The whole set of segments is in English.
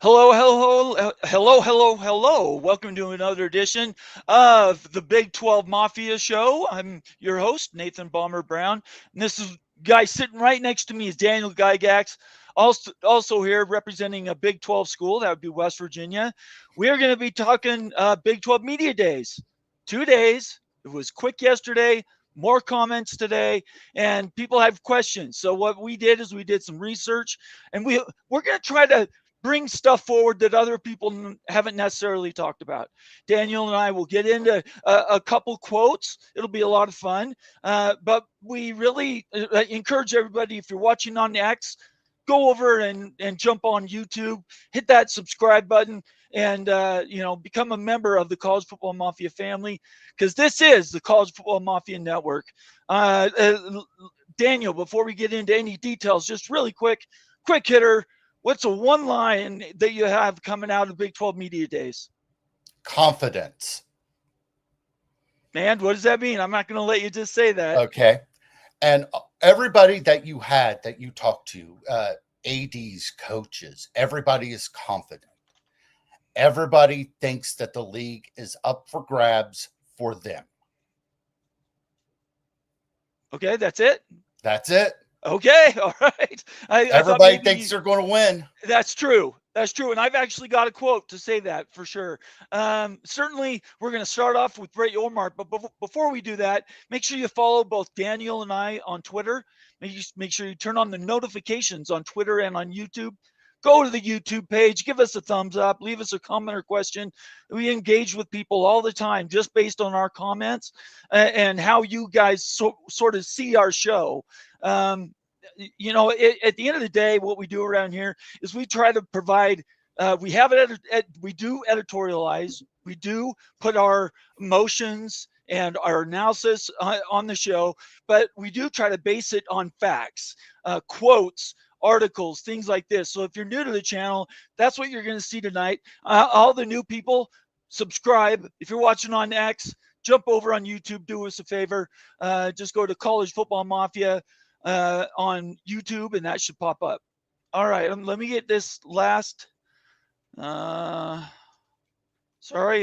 Hello. Welcome to another edition of the Big 12 Mafia Show. I'm your host, Nathan Bomber Brown. And this is guy sitting right next to me is Daniel Gygax, also here representing a Big 12 school. That would be West Virginia. We're going to be talking Big 12 Media Days. 2 days. It was quick yesterday. More comments today, and people have questions. So what we did is we did some research, and we're going to try to bring stuff forward that other people haven't necessarily talked about. Daniel and I will get into a couple quotes. It'll be a lot of fun. But we really encourage everybody, if you're watching on X, go over and jump on YouTube, hit that subscribe button, and become a member of the College Football Mafia family, because this is the College Football Mafia Network. Daniel, before we get into any details, just really quick hitter. What's a one line that you have coming out of Big 12 Media Days? Confidence. Man, what does that mean? I'm not going to let you just say that. Okay. And everybody that you talked to, ADs, coaches, everybody is confident. Everybody thinks that the league is up for grabs for them. Okay, that's it? That's it. Okay, all right. Everybody thinks they're going to win. That's true. And I've actually got a quote to say that for sure. Certainly, we're going to start off with Brett Yormark. But before we do that, make sure you follow both Daniel and I on Twitter. Make sure you turn on the notifications on Twitter and on YouTube. Go to the YouTube page, give us a thumbs up, leave us a comment or question. We engage with people all the time just based on our comments and how you guys sort of see our show. At the end of the day, what we do around here is we try to provide, we do editorialize, we do put our emotions and our analysis on the show, but we do try to base it on facts, quotes, articles, things like this. So if you're new to the channel, that's what you're going to see tonight. All the new people, subscribe. If you're watching on X, jump over on YouTube, do us a favor. Just go to College Football Mafia on YouTube, and that should pop up. All right, let me get this last. Sorry,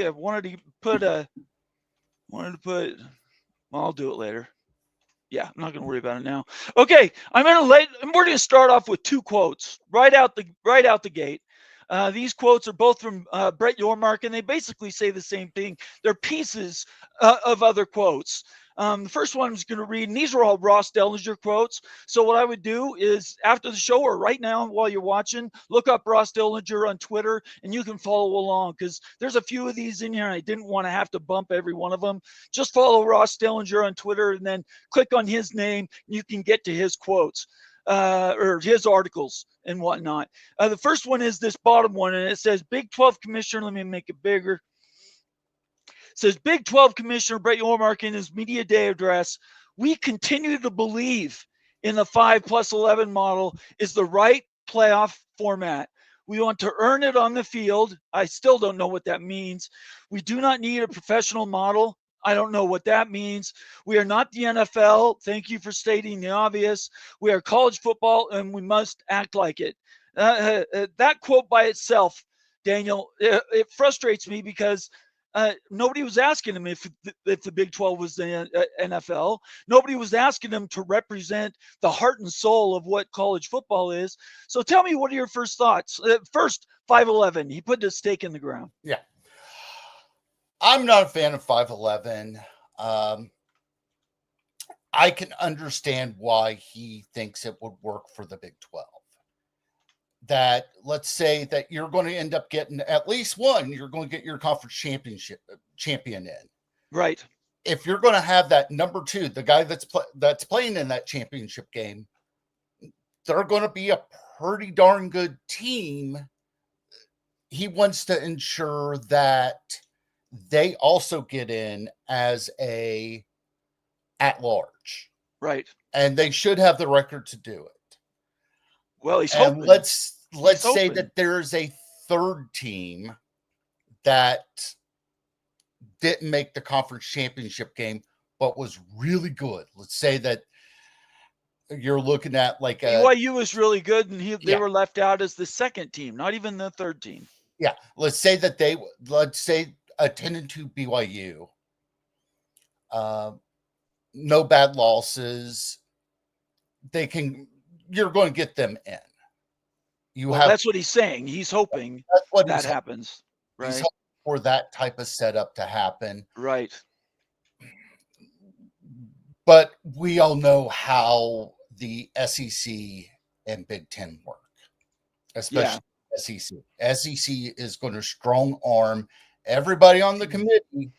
I wanted to put. I'll do it later. Yeah, I'm not going to worry about it now. Okay, we're going to start off with two quotes right out the gate. These quotes are both from Brett Yormark, and they basically say the same thing. They're pieces of other quotes. The first one I'm just going to read, and these are all Ross Dellinger quotes. So what I would do is after the show or right now while you're watching, look up Ross Dellinger on Twitter, and you can follow along because there's a few of these in here. And I didn't want to have to bump every one of them. Just follow Ross Dellinger on Twitter and then click on his name. And you can get to his quotes or his articles and whatnot. The first one is this bottom one, and it says Big 12 Commissioner. Let me make it bigger. Says Big 12 Commissioner Brett Yormark in his media day address, we continue to believe in the 5+11 model is the right playoff format. We want to earn it on the field. I still don't know what that means. We do not need a professional model. I don't know what that means. We are not the NFL. Thank you for stating the obvious. We are college football, and we must act like it. That quote by itself, Daniel, it frustrates me because nobody was asking him if the Big 12 was the NFL. Nobody was asking him to represent the heart and soul of what college football is. So tell me, what are your first thoughts? First, 5'11", he put the stake in the ground. Yeah. I'm not a fan of 5'11". I can understand why he thinks it would work for the Big 12. That let's say that you're going to end up getting at least one, you're going to get your conference champion in. Right. If you're going to have that number two, the guy that's playing in that championship game, they're going to be a pretty darn good team. He wants to ensure that they also get in as a at-large. Right. And they should have the record to do it. Well, he's hoping. Let's say that there's a third team that didn't make the conference championship game, but was really good. Let's say that you're looking at like BYU was really good, and they Yeah. were left out as the second team, not even the third team. Yeah, let's say a 10-2 BYU, no bad losses. You're going to get them in. That's what he's saying. He's hoping that's what that happens, right? He's hoping for that type of setup to happen. Right. But we all know how the SEC and Big Ten work, especially SEC. SEC is going to strong arm everybody on the committee,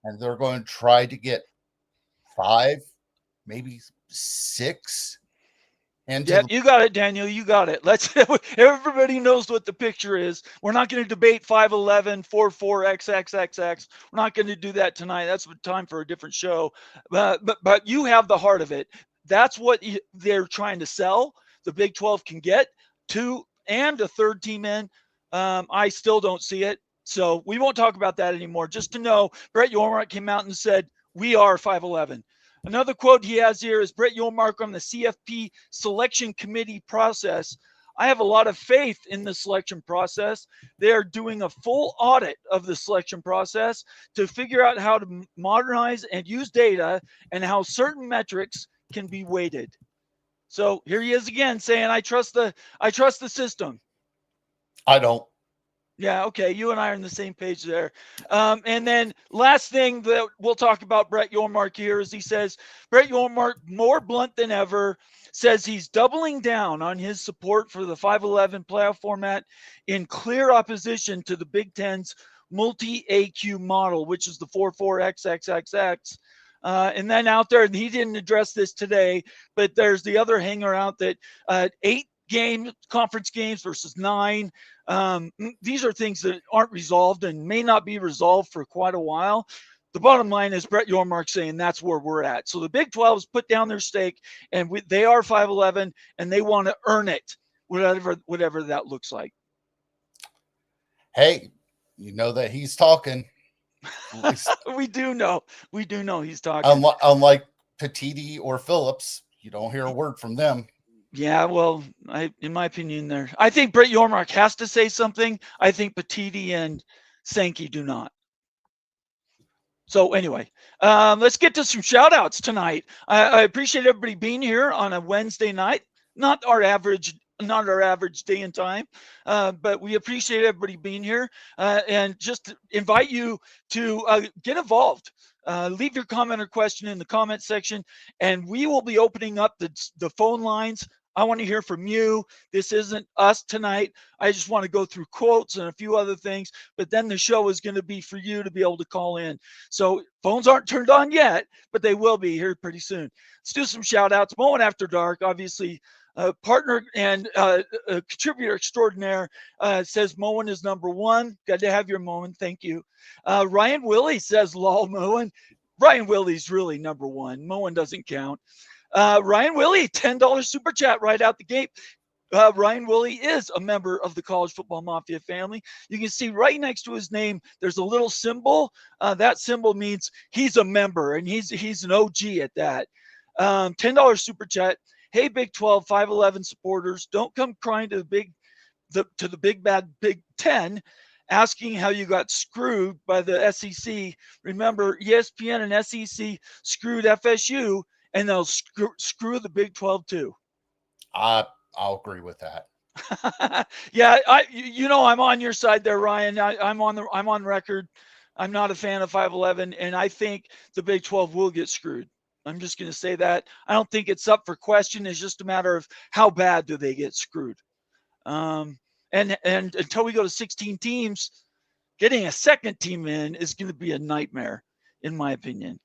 and they're going to try to get 5, maybe 6. Yeah, you got it, Daniel. You got it. Everybody knows what the picture is. We're not going to debate 511, 44, XXXX. We're not going to do that tonight. That's time for a different show. But you have the heart of it. That's what they're trying to sell. The Big 12 can get 2 and a third team in. I still don't see it. So we won't talk about that anymore. Just to know, Brett Yormark came out and said, we are 511. Another quote he has here is Brett Yormark on the CFP selection committee process. I have a lot of faith in the selection process. They are doing a full audit of the selection process to figure out how to modernize and use data and how certain metrics can be weighted. So here he is again saying, I trust the system. I don't. Yeah, okay. You and I are on the same page there. And then last thing that we'll talk about Brett Yormark here is he says, Brett Yormark, more blunt than ever, says he's doubling down on his support for the 511 playoff format in clear opposition to the Big Ten's multi-AQ model, which is the 44XXXX. And then out there, and he didn't address this today, but there's the other hanger out that 8 conference games versus 9. These are things that aren't resolved and may not be resolved for quite a while. The bottom line is Brett Yormark saying that's where we're at. So the Big 12 has put down their stake, and they are 511, and they want to earn it, whatever that looks like. Hey, you know that he's talking. We do know he's talking. Unlike Petiti or Phillips, you don't hear a word from them. Yeah, well, in my opinion, I think Brett Yormark has to say something. I think Petiti and Sankey do not. So anyway, let's get to some shout outs tonight. I appreciate everybody being here on a Wednesday night. Not our average day and time, but we appreciate everybody being here and just invite you to get involved. Leave your comment or question in the comment section, and we will be opening up the phone lines. I want to hear from you. This isn't us tonight. I just want to go through quotes and a few other things, but then the show is going to be for you to be able to call in. So phones aren't turned on yet, but they will be here pretty soon. Let's do some shout outs. Moen After Dark, obviously, partner and a contributor extraordinaire, says Moen is number 1. Got to have your Moen. Thank you. Ryan Willie says, lol, Moen. Ryan Willie's really number 1. Moen doesn't count. Ryan Willie, $10 super chat right out the gate. Ryan Willie is a member of the College Football Mafia family. You can see right next to his name, there's a little symbol. That symbol means he's a member, and he's an OG at that. $10 super chat. Hey, Big 12, 511 supporters, don't come crying to the big bad Big 10, asking how you got screwed by the SEC. Remember, ESPN and SEC screwed FSU, and they'll screw the Big 12 too. I'll agree with that. Yeah, I'm on your side there, Ryan. I'm on record. I'm not a fan of 511, and I think the Big 12 will get screwed. I'm just going to say that. I don't think it's up for question. It's just a matter of how bad do they get screwed. And until we go to 16 teams, getting a second team in is going to be a nightmare, in my opinion.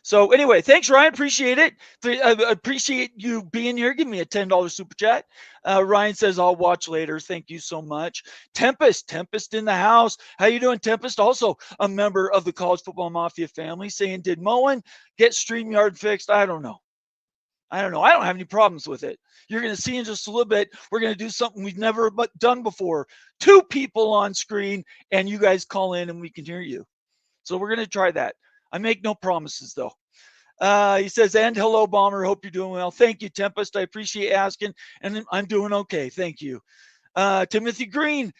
So anyway, thanks, Ryan. Appreciate it. I appreciate you being here. Give me a $10 super chat. Ryan says, I'll watch later. Thank you so much. Tempest in the house. How you doing, Tempest? Also a member of the College Football Mafia family, saying, did Moen get StreamYard fixed? I don't know. I don't have any problems with it. You're going to see in just a little bit, we're going to do something we've never done before. 2 people on screen, and you guys call in and we can hear you. So we're going to try that. I make no promises, though. He says, and hello, Bomber. Hope you're doing well. Thank you, Tempest. I appreciate asking, and I'm doing okay. Thank you. Timothy Green,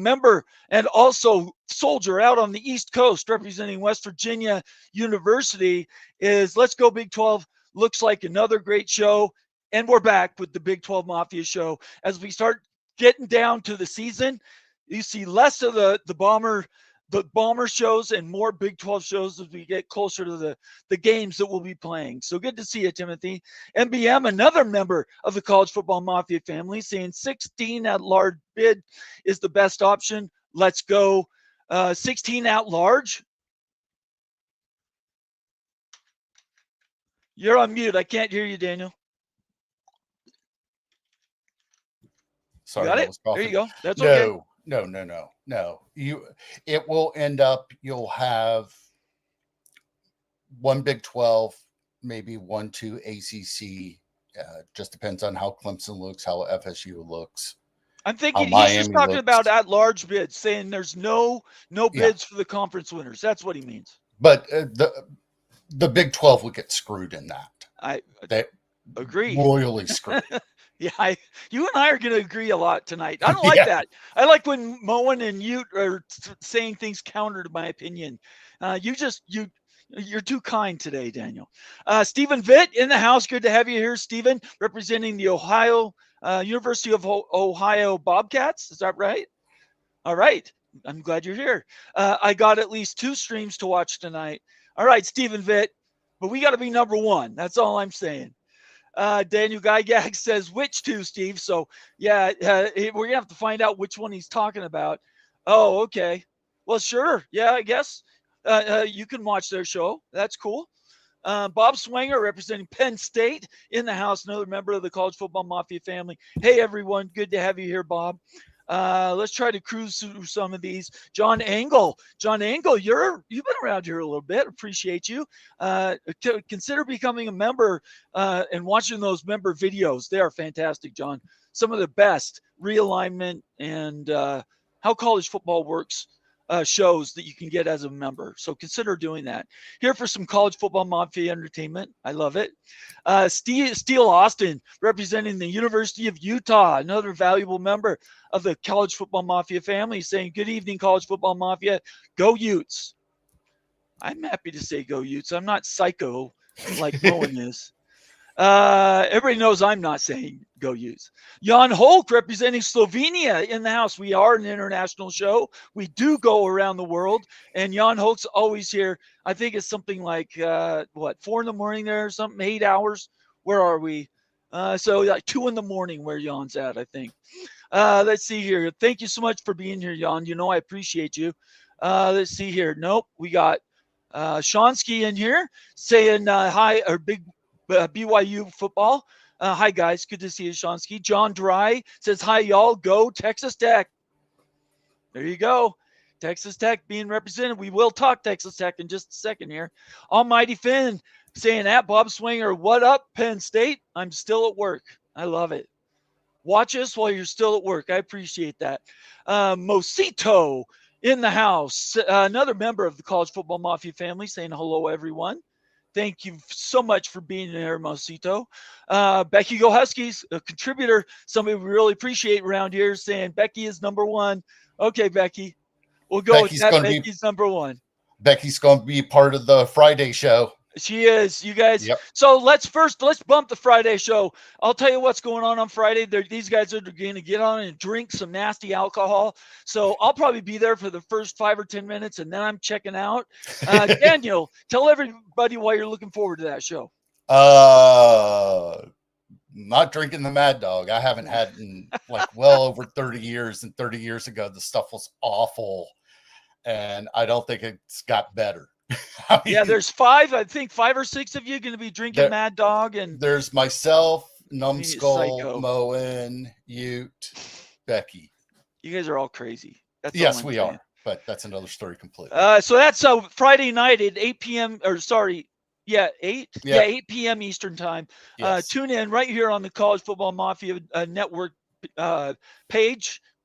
member and also soldier out on the East Coast representing West Virginia University, is Let's Go Big 12. Looks like another great show. And we're back with the Big 12 Mafia show. As we start getting down to the season, you see less of the Bomber shows and more Big 12 shows as we get closer to the games that we'll be playing. So good to see you, Timothy. MBM, another member of the College Football Mafia family, saying 16 at large bid is the best option. Let's go. 16 at large. You're on mute. I can't hear you, Daniel. Sorry, you got I it? was coughing. There you go. That's okay. No. It will end up, you'll have one Big 12, maybe 1-2 ACC. Just depends on how Clemson looks, how FSU looks. I'm thinking he's just talking about at-large bids, saying there's no bids for the conference winners. That's what he means. But the Big 12 would get screwed in that. They agree. Royally screwed. Yeah, you and I are going to agree a lot tonight. I don't like that. I like when Moen and Ute are saying things counter to my opinion. You're too kind today, Daniel. Stephen Vitt in the house. Good to have you here, Stephen, representing the University of Ohio Bobcats. Is that right? All right. I'm glad you're here. I got at least 2 streams to watch tonight. All right, Stephen Vitt, but we got to be number 1. That's all I'm saying. Daniel Gygax says, which 2, Steve? So, yeah, we're going to have to find out which one he's talking about. Oh, okay. Well, sure. Yeah, I guess you can watch their show. That's cool. Bob Swanger, representing Penn State, in the house, another member of the College Football Mafia family. Hey, everyone. Good to have you here, Bob. Let's try to cruise through some of these. John Engel, you've been around here a little bit. Appreciate you. Consider becoming a member and watching those member videos. They are fantastic, John. Some of the best realignment and how college football works shows that you can get as a member. So consider doing that. Here for some College Football Mafia entertainment. I love it. Steele Austin, representing the University of Utah, another valuable member of the College Football Mafia family, saying, good evening, College Football Mafia. Go Utes. I'm happy to say go Utes. I'm not psycho like Moen is. Everybody knows I'm not saying go Utes. Jan Holk, representing Slovenia, in the house. We are an international show. We do go around the world, and Jan Holk's always here. I think it's something like 4 in the morning there or something, 8 hours. Where are we? So like 2 in the morning where Jan's at, I think. Let's see here. Thank you so much for being here, Jan. You know I appreciate you. Let's see here. Nope, we got Shonsky in here saying hi, or big BYU football. Hi, guys. Good to see you, Shonsky. John Dry says, hi, y'all. Go Texas Tech. There you go. Texas Tech being represented. We will talk Texas Tech in just a second here. Almighty Finn saying, at Bob Swinger, what up, Penn State? I'm still at work. I love it. Watch us while you're still at work. I appreciate that. Mosito in the house. Another member of the College Football Mafia family saying hello, everyone. Thank you so much for being there, Mosito. Becky Go Huskies, a contributor, somebody we really appreciate around here, saying Becky is number 1. Okay, Becky. We'll go with that. Becky's number 1. Becky's going to be part of the Friday show. She is, you guys. Yep. So let's bump the Friday show. I'll tell you what's going on Friday. These guys are going to get on and drink some nasty alcohol. So I'll probably be there for the first 5 or 10 minutes, and then I'm checking out. Daniel, tell everybody why you're looking forward to that show. Not drinking the Mad Dog. I haven't had in well over 30 years, and 30 years ago the stuff was awful, and I don't think it's got better. I mean, yeah, there's 5 or 6 of you going to be drinking Mad Dog, and there's myself, Numbskull, Moen, Ute, Becky. You guys are all crazy. Yes, we are, but that's another story completely. So that's Friday night at 8 p.m. or sorry, 8 p.m. Eastern time. Yes. Tune in right here on the College Football Mafia Network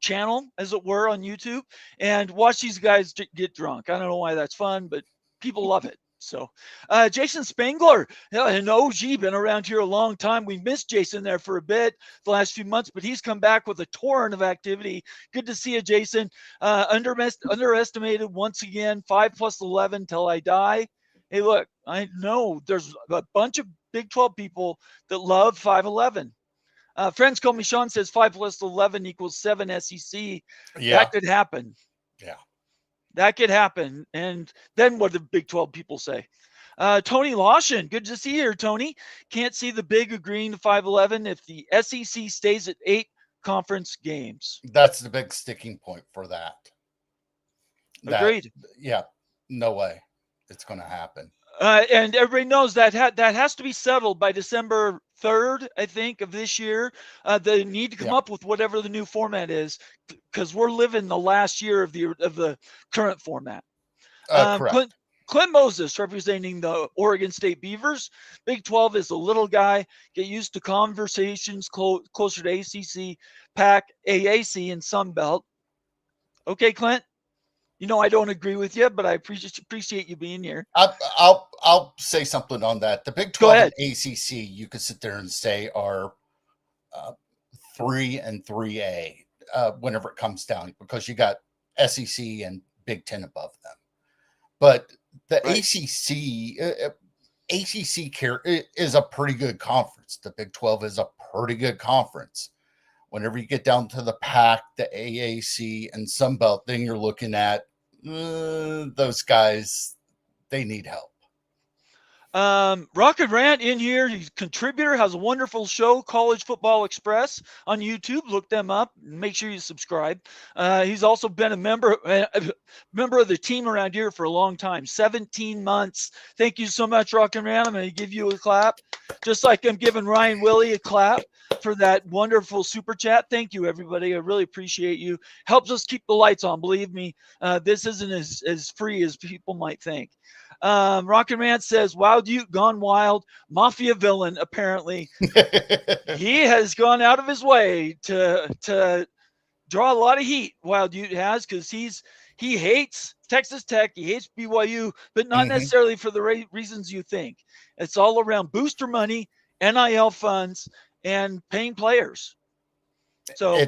channel, as it were, on YouTube, and watch these guys get drunk. I don't know why that's fun, but people love it. So, Jason Spangler, an OG, been around here a long time. We missed Jason there for a bit the last few months, but he's come back with a torrent of activity. Good to see you, Jason. Underestimated once again, 5+11 till I die. Hey, look, I know there's a bunch of Big 12 people that love 5'11". Friends call me Sean says 5+11 equals 7 SEC. Yeah. That could happen. Yeah. That could happen. And then what do Big 12 people say? Tony Lawson, good to see you here, Tony. Can't see the big agreeing to 5'11 if the SEC stays at 8 conference games. That's the big sticking point for that. Agreed. Yeah, no way it's going to happen. And everybody knows that that has to be settled by December 3rd, I think, of this year. They need to come up with whatever the new format is, because we're living the last year of the current format. Correct. Clint Moses representing the Oregon State Beavers. Big 12 is a little guy. Get used to conversations closer to ACC, PAC, AAC, and Sun Belt. Okay, Clint. I don't agree with you, but I appreciate you being here. I'll say something on that. The Big 12 and ACC, you could sit there and say are 3 and 3A whenever it comes down, because you got SEC and Big 10 above them. But the ACC is a pretty good conference. The Big 12 is a pretty good conference. Whenever you get down to the PAC, the AAC, and Sun Belt, then you're looking at those guys. They need help. Rocket Rant in here. He's a contributor, has a wonderful show, College Football Express on YouTube. Look them up. Make sure you subscribe. He's also been a member of the team around here for a long time, 17 months. Thank you so much, Rocket Rant. I'm going to give you a clap, just like I'm giving Ryan Willie a clap for that wonderful super chat. Thank you, everybody. I really appreciate you. Helps us keep the lights on. Believe me, this isn't as free as people might think. Rocket Man says, Wild Ute gone wild. Mafia villain, apparently. He has gone out of his way to draw a lot of heat, Wild Ute has, because he hates Texas Tech. He hates BYU, but not necessarily for the reasons you think. It's all around booster money, NIL funds, and paying players. So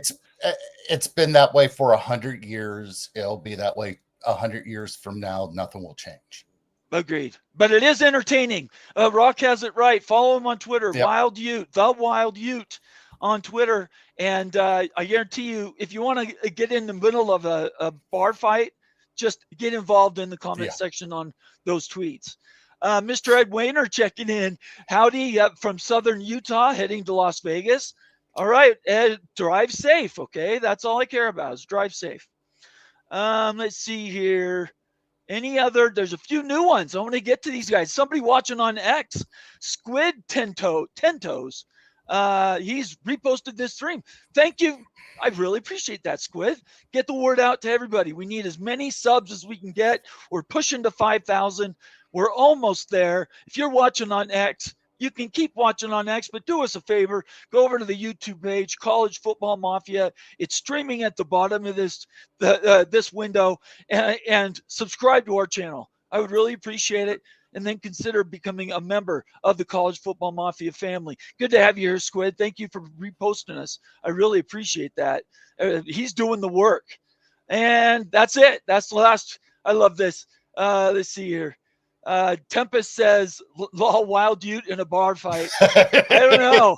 it's been that way for 100 years. It'll be that way 100 years from now. Nothing will change. Agreed. But it is entertaining. Rock has it right. Follow him on Twitter, Wild Ute, the Wild Ute on Twitter. And I guarantee you, if you want to get in the middle of a bar fight, just get involved in the comment section on those tweets. Mr. Ed Wayner checking in. Howdy from Southern Utah, heading to Las Vegas. All right, Ed, drive safe, okay? That's all I care about is drive safe. Let's see here. There's a few new ones. I want to get to these guys. Somebody watching on X, Squid Ten Toes. He's reposted this stream. Thank you. I really appreciate that, Squid. Get the word out to everybody. We need as many subs as we can get. We're pushing to 5,000. We're almost there. If you're watching on X, you can keep watching on X, but do us a favor. Go over to the YouTube page, College Football Mafia. It's streaming at the bottom of this window, and subscribe to our channel. I would really appreciate it. And then consider becoming a member of the College Football Mafia family. Good to have you here, Squid. Thank you for reposting us. I really appreciate that. He's doing the work. And that's it. That's the last. I love this. Let's see here. Tempest says, Wild Ute in a bar fight. I don't know.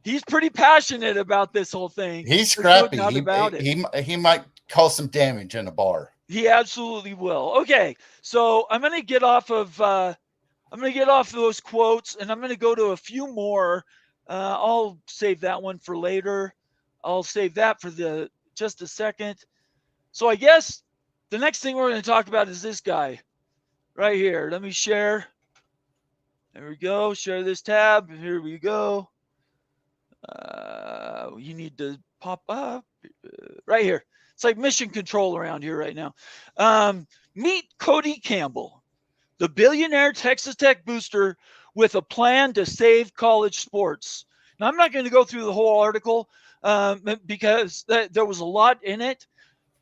He's pretty passionate about this whole thing. He's scrappy. No doubt about it. He might cause some damage in a bar. He absolutely will. Okay, so I'm going to get off of those quotes, and I'm going to go to a few more. I'll save that one for later. I'll save that for just a second. So I guess the next thing we're going to talk about is this guy right here. Let me share. There we go. Share this tab. Here we go. You need to pop up right here. It's like mission control around here right now. Meet Cody Campbell, the billionaire Texas Tech booster with a plan to save college sports. Now, I'm not going to go through the whole article because there was a lot in it,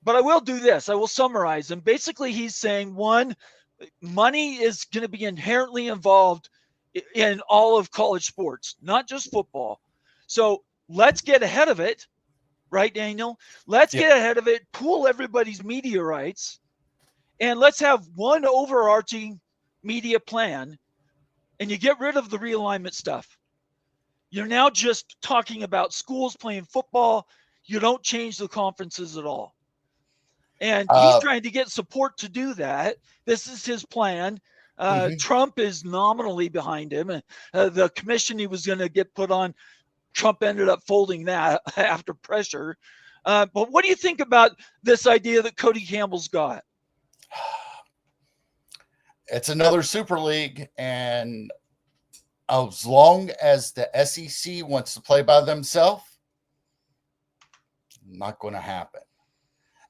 but I will do this. I will summarize. And basically, he's saying, one, Money is going to be inherently involved in all of college sports, not just football. So let's get ahead of it, right, Daniel? Let's Yep. get ahead of it, pool everybody's media rights, and let's have one overarching media plan, and you get rid of the realignment stuff. You're now just talking about schools playing football. You don't change the conferences at all. And he's trying to get support to do that. This is his plan. Mhm. Trump is nominally behind him. The commission he was going to get put on, Trump ended up folding that after pressure. But what do you think about this idea that Cody Campbell's got? It's another super league, and as long as the SEC wants to play by themselves, not going to happen.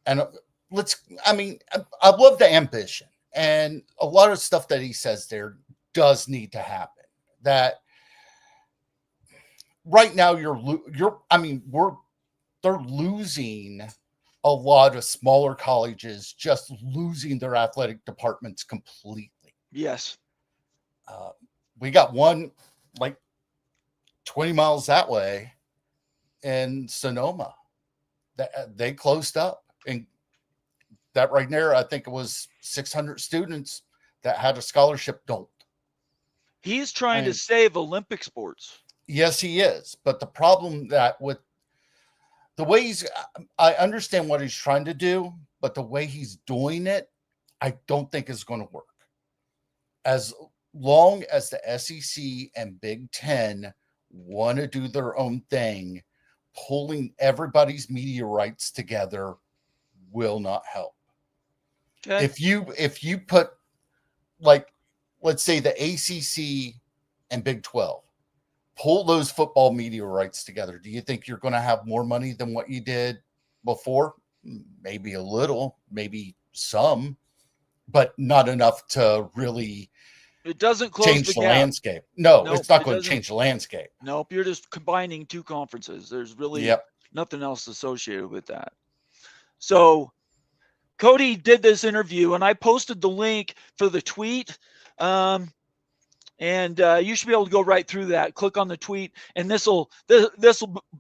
And I love the ambition, and a lot of stuff that he says there does need to happen. That right now they're losing a lot of smaller colleges, just losing their athletic departments completely. Yes. We got one like 20 miles that way in Sonoma that they closed up, and that right there, I think it was 600 students that had a scholarship don't. He's trying to save Olympic sports. Yes, he is. But the problem that with the way I understand what he's trying to do, but the way he's doing it, I don't think is going to work. As long as the SEC and Big Ten want to do their own thing, pulling everybody's media rights together will not help. Okay. If you put, like, let's say the ACC and Big 12, pull those football media rights together, do you think you're going to have more money than what you did before? Maybe a little, maybe some, but not enough to really it doesn't change the landscape. No, nope, it's not going to change the landscape. Nope, you're just combining two conferences. There's really nothing else associated with that. So Cody did this interview, and I posted the link for the tweet. And you should be able to go right through that. Click on the tweet, and this will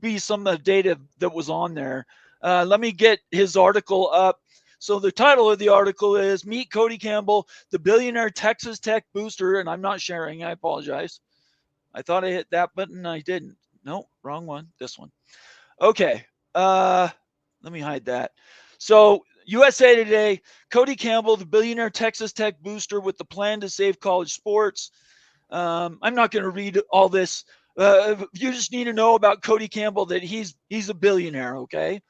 be some of the data that was on there. Let me get his article up. So the title of the article is "Meet Cody Campbell, the billionaire Texas Tech booster." And I'm not sharing. I apologize. I thought I hit that button. I didn't. No, wrong one. This one. Okay. Let me hide that. So USA Today, Cody Campbell, the billionaire Texas Tech booster with the plan to save college sports. I'm not going to read all this. You just need to know about Cody Campbell that he's a billionaire, okay?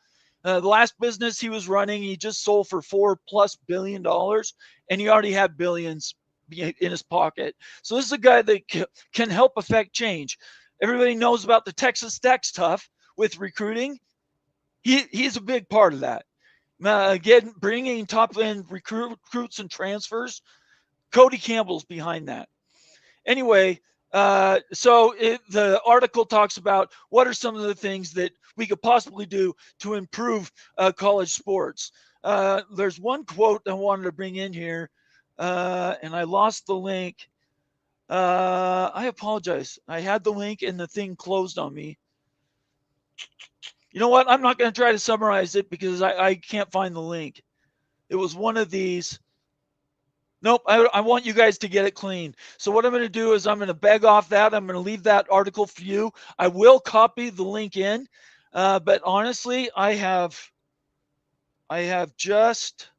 The last business he was running, he just sold for $4+ billion, and he already had billions in his pocket. So this is a guy that can help affect change. Everybody knows about the Texas Tech stuff with recruiting. He's a big part of that. Again, bringing top-end recruits and transfers. Cody Campbell's behind that. Anyway, so the article talks about what are some of the things that we could possibly do to improve college sports. There's one quote I wanted to bring in here, and I lost the link. I apologize. I had the link and the thing closed on me. You know what? I'm not going to try to summarize it because I can't find the link. It was one of these. Nope, I want you guys to get it clean. So what I'm going to do is I'm going to beg off that. I'm going to leave that article for you. I will copy the link in, but honestly, I have just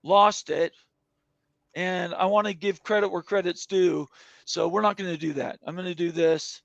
lost it, and I want to give credit where credit's due. So we're not going to do that. I'm going to do this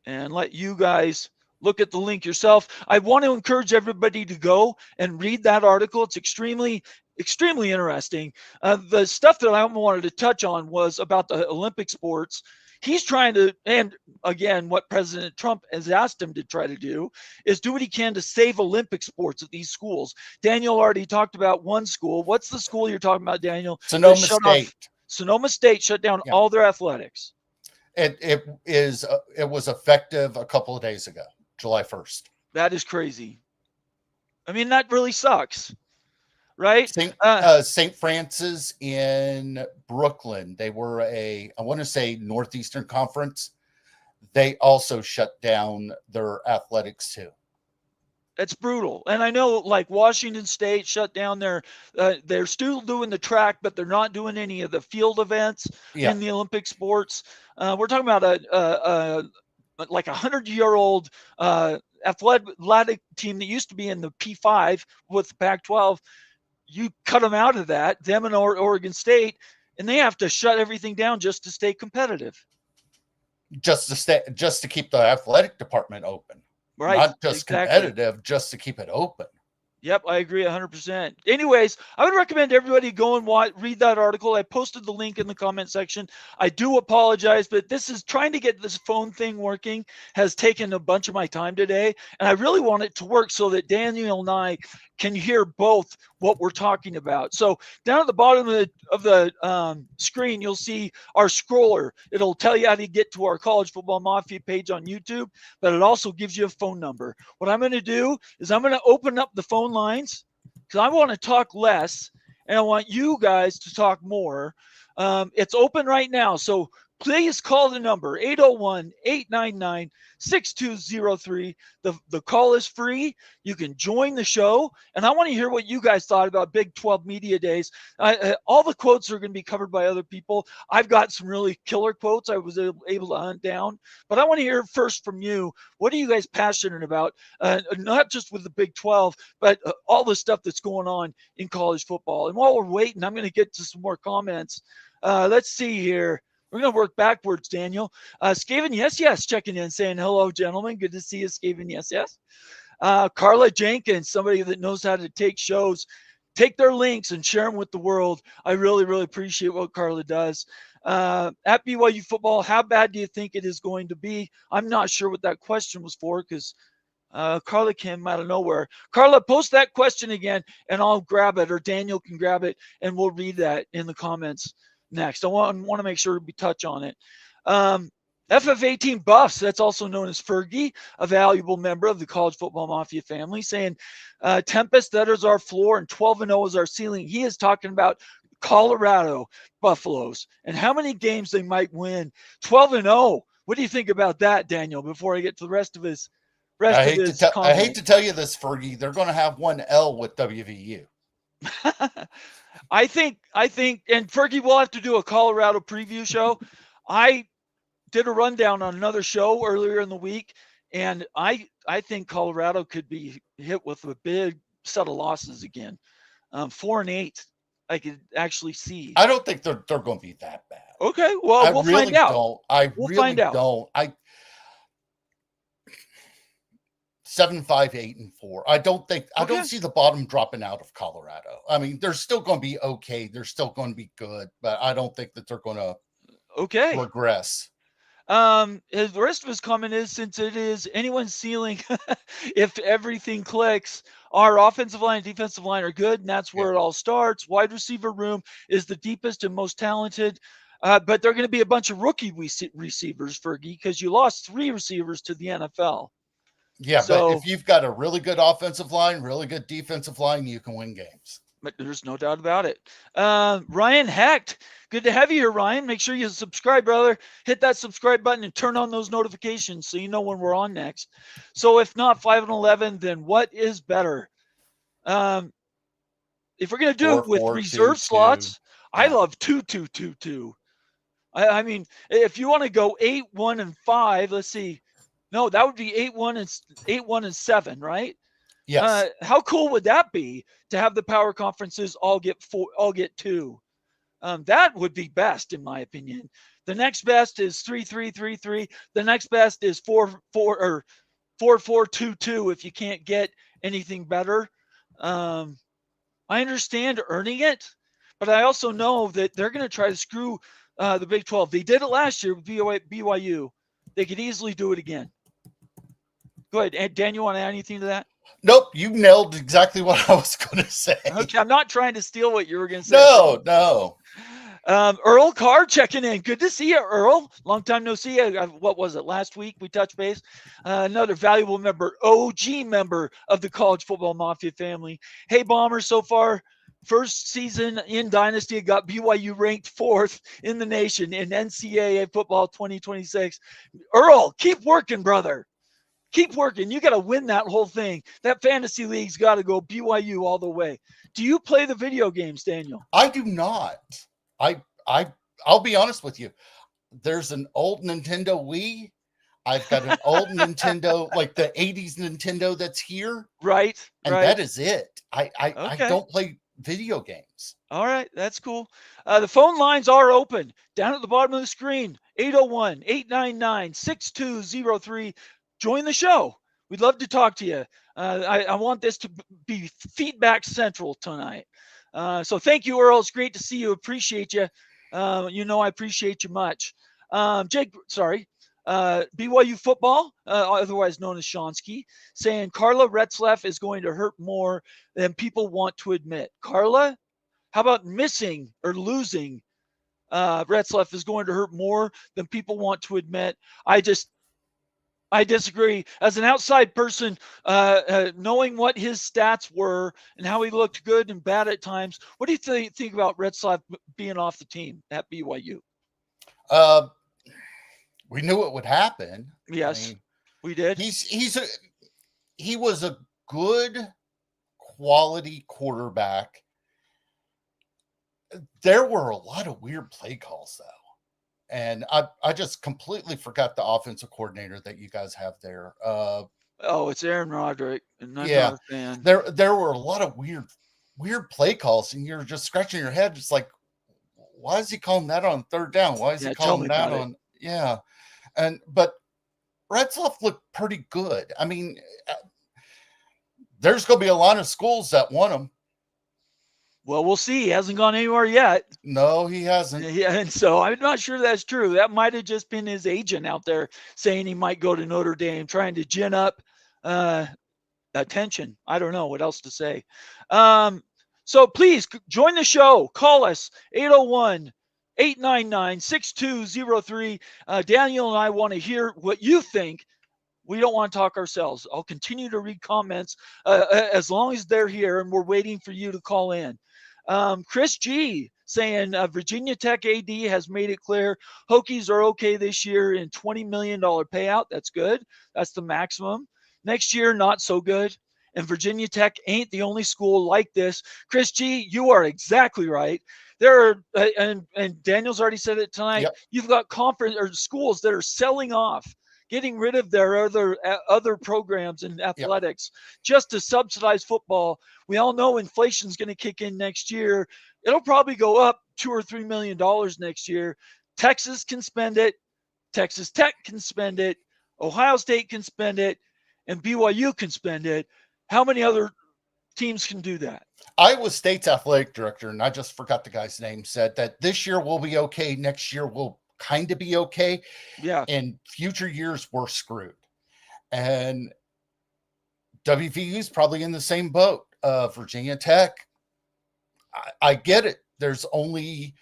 and let you guys look at the link yourself. I want to encourage everybody to go and read that article. It's extremely interesting. The stuff that I wanted to touch on was about the Olympic sports. He's trying to, and again, what President Trump has asked him to try to do is do what he can to save Olympic sports at these schools. Daniel already talked about one school. What's the school you're talking about, Daniel? Sonoma State. Sonoma State shut down all their athletics. It was effective a couple of days ago, July 1st. That is crazy. I mean, that really sucks. right? St. Francis in Brooklyn. They were I want to say Northeastern Conference. They also shut down their athletics too. It's brutal. And I know like Washington State shut down they're still doing the track, but they're not doing any of the field events in the Olympic sports. We're talking about like 100-year-old athletic team that used to be in the P5 with the Pac-12. You cut them out of that, them and Oregon State, and they have to shut everything down just to stay competitive. Just to keep the athletic department open. Right. Not just competitive, just to keep it open. Yep, I agree 100%. Anyways, I would recommend everybody go and read that article. I posted the link in the comment section. I do apologize, but this is trying to get this phone thing working has taken a bunch of my time today, and I really want it to work so that Daniel and I can hear both what we're talking about. So down at the bottom of the screen, you'll see our scroller. It'll tell you how to get to our College Football Mafia page on YouTube, but it also gives you a phone number. What I'm going to do is I'm going to open up the phone lines because I want to talk less and I want you guys to talk more. It's open right now, so please call the number 801-899-6203. The call is free. You can join the show, and I want to hear what you guys thought about Big 12 Media Days. All the quotes are going to be covered by other people. I've got some really killer quotes I was able to hunt down, but I want to hear first from you. What are you guys passionate about? Not just with the Big 12, but all the stuff that's going on in college football. And while we're waiting, I'm going to get to some more comments. Let's see here. We're going to work backwards, Daniel. Skaven, yes, checking in, saying hello, gentlemen. Good to see you, Skaven, yes. Carla Jenkins, somebody that knows how to take shows, take their links and share them with the world. I really, really appreciate what Carla does. At BYU football, how bad do you think it is going to be? I'm not sure what that question was for because Carla came out of nowhere. Carla, post that question again, and I'll grab it, or Daniel can grab it, and we'll read that in the comments next. I want to make sure we touch on it. FF18 Buffs, that's also known as Fergie, a valuable member of the College Football Mafia family, saying Tempest, that is our floor, and 12-0 is our ceiling. He is talking about Colorado Buffaloes and how many games they might win. 12-0. What do you think about that, Daniel, before I get to the rest of his comments? I hate to tell you this, Fergie. They're going to have one L with WVU. I think, and Fergie will have to do a Colorado preview show. I did a rundown on another show earlier in the week, and I think Colorado could be hit with a big set of losses again. 4-8, I could actually see. I don't think they're going to be that bad. Okay, well, we'll find out. We'll find out. 7, 5, 8, and 4. I don't see the bottom dropping out of Colorado. I mean, they're still going to be okay. They're still going to be good, but I don't think that they're going to regress. The rest of his comment is, since it is anyone's ceiling, if everything clicks, our offensive line and defensive line are good, and that's where it all starts. Wide receiver room is the deepest and most talented. But they're going to be a bunch of rookie receivers, Fergie, because you lost 3 receivers to the NFL. Yeah, so, but if you've got a really good offensive line, really good defensive line, you can win games. But there's no doubt about it. Ryan Hecht, good to have you here, Ryan. Make sure you subscribe, brother. Hit that subscribe button and turn on those notifications so you know when we're on next. So if not 5-11, then what is better? If we're going to do it with reserve slots, I love 2-2-2-2. I mean, if you want to go 8-1-5, let's see. No, that would be 8-1-7, right? Yes. How cool would that be to have the power conferences all get 2? That would be best, in my opinion. The next best is 3-3-3-3. The next best is 4-4 or 4-4-2-2 if you can't get anything better. I understand earning it, but I also know that they're going to try to screw the Big 12. They did it last year with BYU. They could easily do it again. Go ahead. Dan, you want to add anything to that? Nope. You nailed exactly what I was going to say. Okay, I'm not trying to steal what you were going to say. No. Earl Carr checking in. Good to see you, Earl. Long time no see. What was it? Last week we touched base. Another valuable member, OG member of the College Football Mafia family. Hey, Bomber, so far first season in Dynasty got BYU ranked 4th in the nation in NCAA football 2026. Earl, keep working, brother. Keep working. You got to win that whole thing. That fantasy league's got to go BYU all the way. Do you play the video games, Daniel? I do not. I'll be honest with you. There's an old Nintendo Wii. I've got an old Nintendo, like the 80s Nintendo that's here. Right. And right. that is it. I Okay. don't play video games. All right. That's cool. The phone lines are open down at the bottom of the screen. 801-899-6203. Join the show. We'd love to talk to you. I want this to be feedback central tonight. So thank you, Earl. It's great to see you. Appreciate you. I appreciate you much. Jake, sorry. BYU football, otherwise known as Shonsky, saying Carla Retzlaff is going to hurt more than people want to admit. Carla, how about missing or losing Retzlaff is going to hurt more than people want to admit? I disagree. As an outside person, knowing what his stats were and how he looked good and bad at times, what do you think about Retzlaff being off the team at BYU? We knew it would happen. Yes, we did. He was a good quality quarterback. There were a lot of weird play calls though. And I just completely forgot the offensive coordinator that you guys have there. It's Aaron Roderick. And I'm yeah, not a fan. There were a lot of weird play calls, and you're just scratching your head, just like, why is he calling that on third down? Why is he calling that on? Yeah, but Retzlaff looked pretty good. I mean, there's going to be a lot of schools that want him. Well, we'll see. He hasn't gone anywhere yet. No, he hasn't. Yeah, and so I'm not sure that's true. That might have just been his agent out there saying he might go to Notre Dame, trying to gin up attention. I don't know what else to say. So please join the show. Call us 801-899-6203. Daniel and I want to hear what you think. We don't want to talk ourselves. I'll continue to read comments as long as they're here, and we're waiting for you to call in. Chris G saying Virginia Tech AD has made it clear Hokies are okay this year in $20 million payout. That's good. That's the maximum. Next year, not so good. And Virginia Tech ain't the only school like this. Chris G, you are exactly right. There are, and Daniel's already said it tonight. Yep. You've got conference or schools that are selling off, getting rid of their other programs in athletics just to subsidize football. We all know inflation's going to kick in next year. It'll probably go up $2 or $3 million next year. Texas can spend it. Texas Tech can spend it. Ohio State can spend it. And BYU can spend it. How many other teams can do that? Iowa State's athletic director, and I just forgot the guy's name, said that this year will be okay. Next year will kind of be okay. Yeah. In future years, we're screwed. And WVU is probably in the same boat. Virginia Tech, I get it. There's only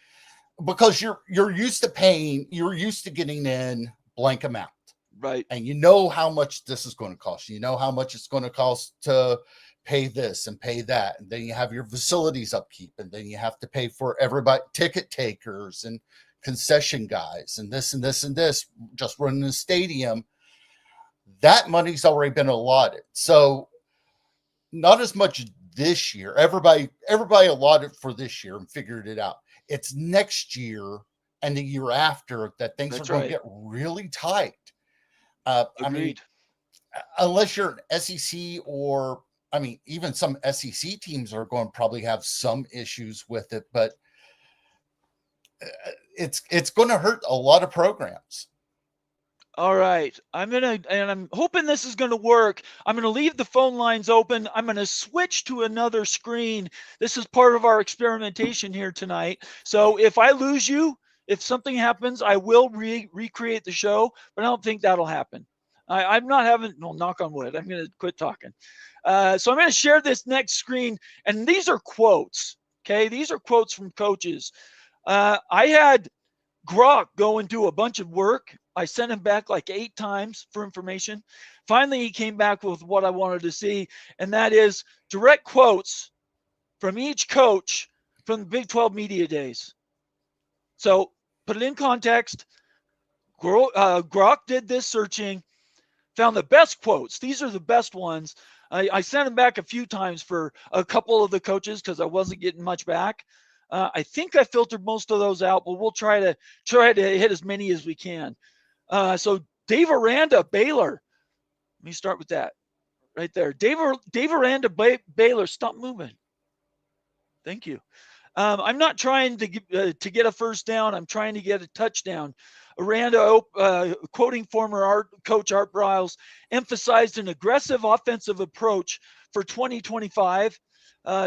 because you're used to paying, you're used to getting in blank amount. Right. And you know how much this is going to cost. You know how much it's going to cost to pay this and pay that. And then you have your facilities upkeep, and then you have to pay for everybody, ticket takers and concession guys and this and this and this, just running the stadium. That money's already been allotted. So not as much this year. Everybody allotted for this year and figured it out. It's next year and the year after that things are going to get really tight. I mean, unless you're an SEC or, I mean, even some SEC teams are going to probably have some issues with it, but it's going to hurt a lot of programs. All right. I'm hoping this is going to work. I'm going to leave the phone lines open. I'm going to switch to another screen. This is part of our experimentation here tonight. So if I lose you, if something happens, I will recreate the show, but I don't think that'll happen. I'm not having, no, knock on wood. I'm going to quit talking. So I'm going to share this next screen, and these are quotes. Okay. These are quotes from coaches. I had Grock go and do a bunch of work. I sent him back like 8 times for information. Finally, he came back with what I wanted to see, and that is direct quotes from each coach from the Big 12 media days. So put it in context. Grok did this searching, found the best quotes. These are the best ones. I sent them back a few times for a couple of the coaches because I wasn't getting much back. I think I filtered most of those out, but we'll try to hit as many as we can. So Dave Aranda, Baylor. Let me start with that right there. Dave Aranda, Baylor, stop moving. Thank you. I'm not trying to get a first down. I'm trying to get a touchdown. Aranda, quoting former coach Art Briles, emphasized an aggressive offensive approach for 2025,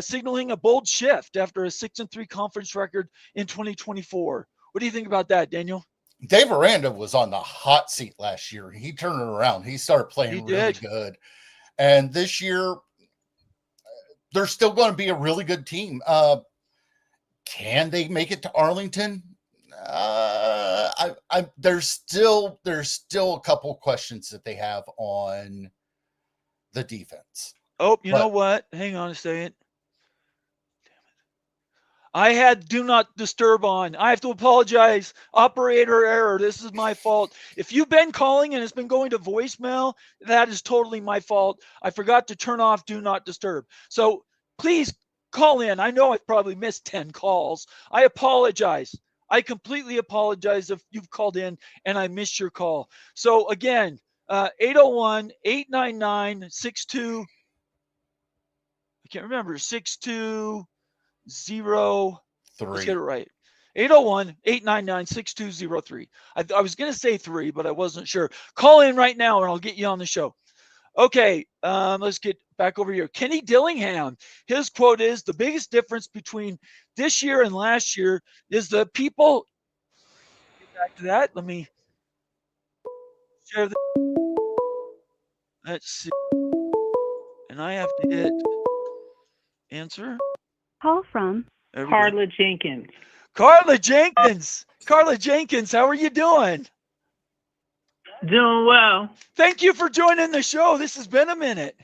signaling a bold shift after a 6-3 conference record in 2024. What do you think about that, Daniel? Dave Aranda was on the hot seat last year. He turned it around. He started playing really good. And this year, they're still going to be a really good team. Can they make it to Arlington? There's still a couple questions that they have on the defense. Oh, you know what? Hang on a second. I had do not disturb on. I have to apologize. Operator error. This is my fault. If you've been calling and it's been going to voicemail, that is totally my fault. I forgot to turn off do not disturb. So please call in. I know I've probably missed 10 calls. I apologize. I completely apologize if you've called in and I missed your call. So again, 801-899-62. I can't remember. 620. Let's get it right. 801-899-6203. I was going to say 3, but I wasn't sure. Call in right now and I'll get you on the show. Okay, let's get back over here. Kenny Dillingham, his quote is, the biggest difference between this year and last year is the people. Get back to that. Let me share this. Let's see. And I have to hit answer. Call from Carla Jenkins. Carla Jenkins. Carla Jenkins, how are you doing? Doing well. Thank you for joining the show. This has been a minute.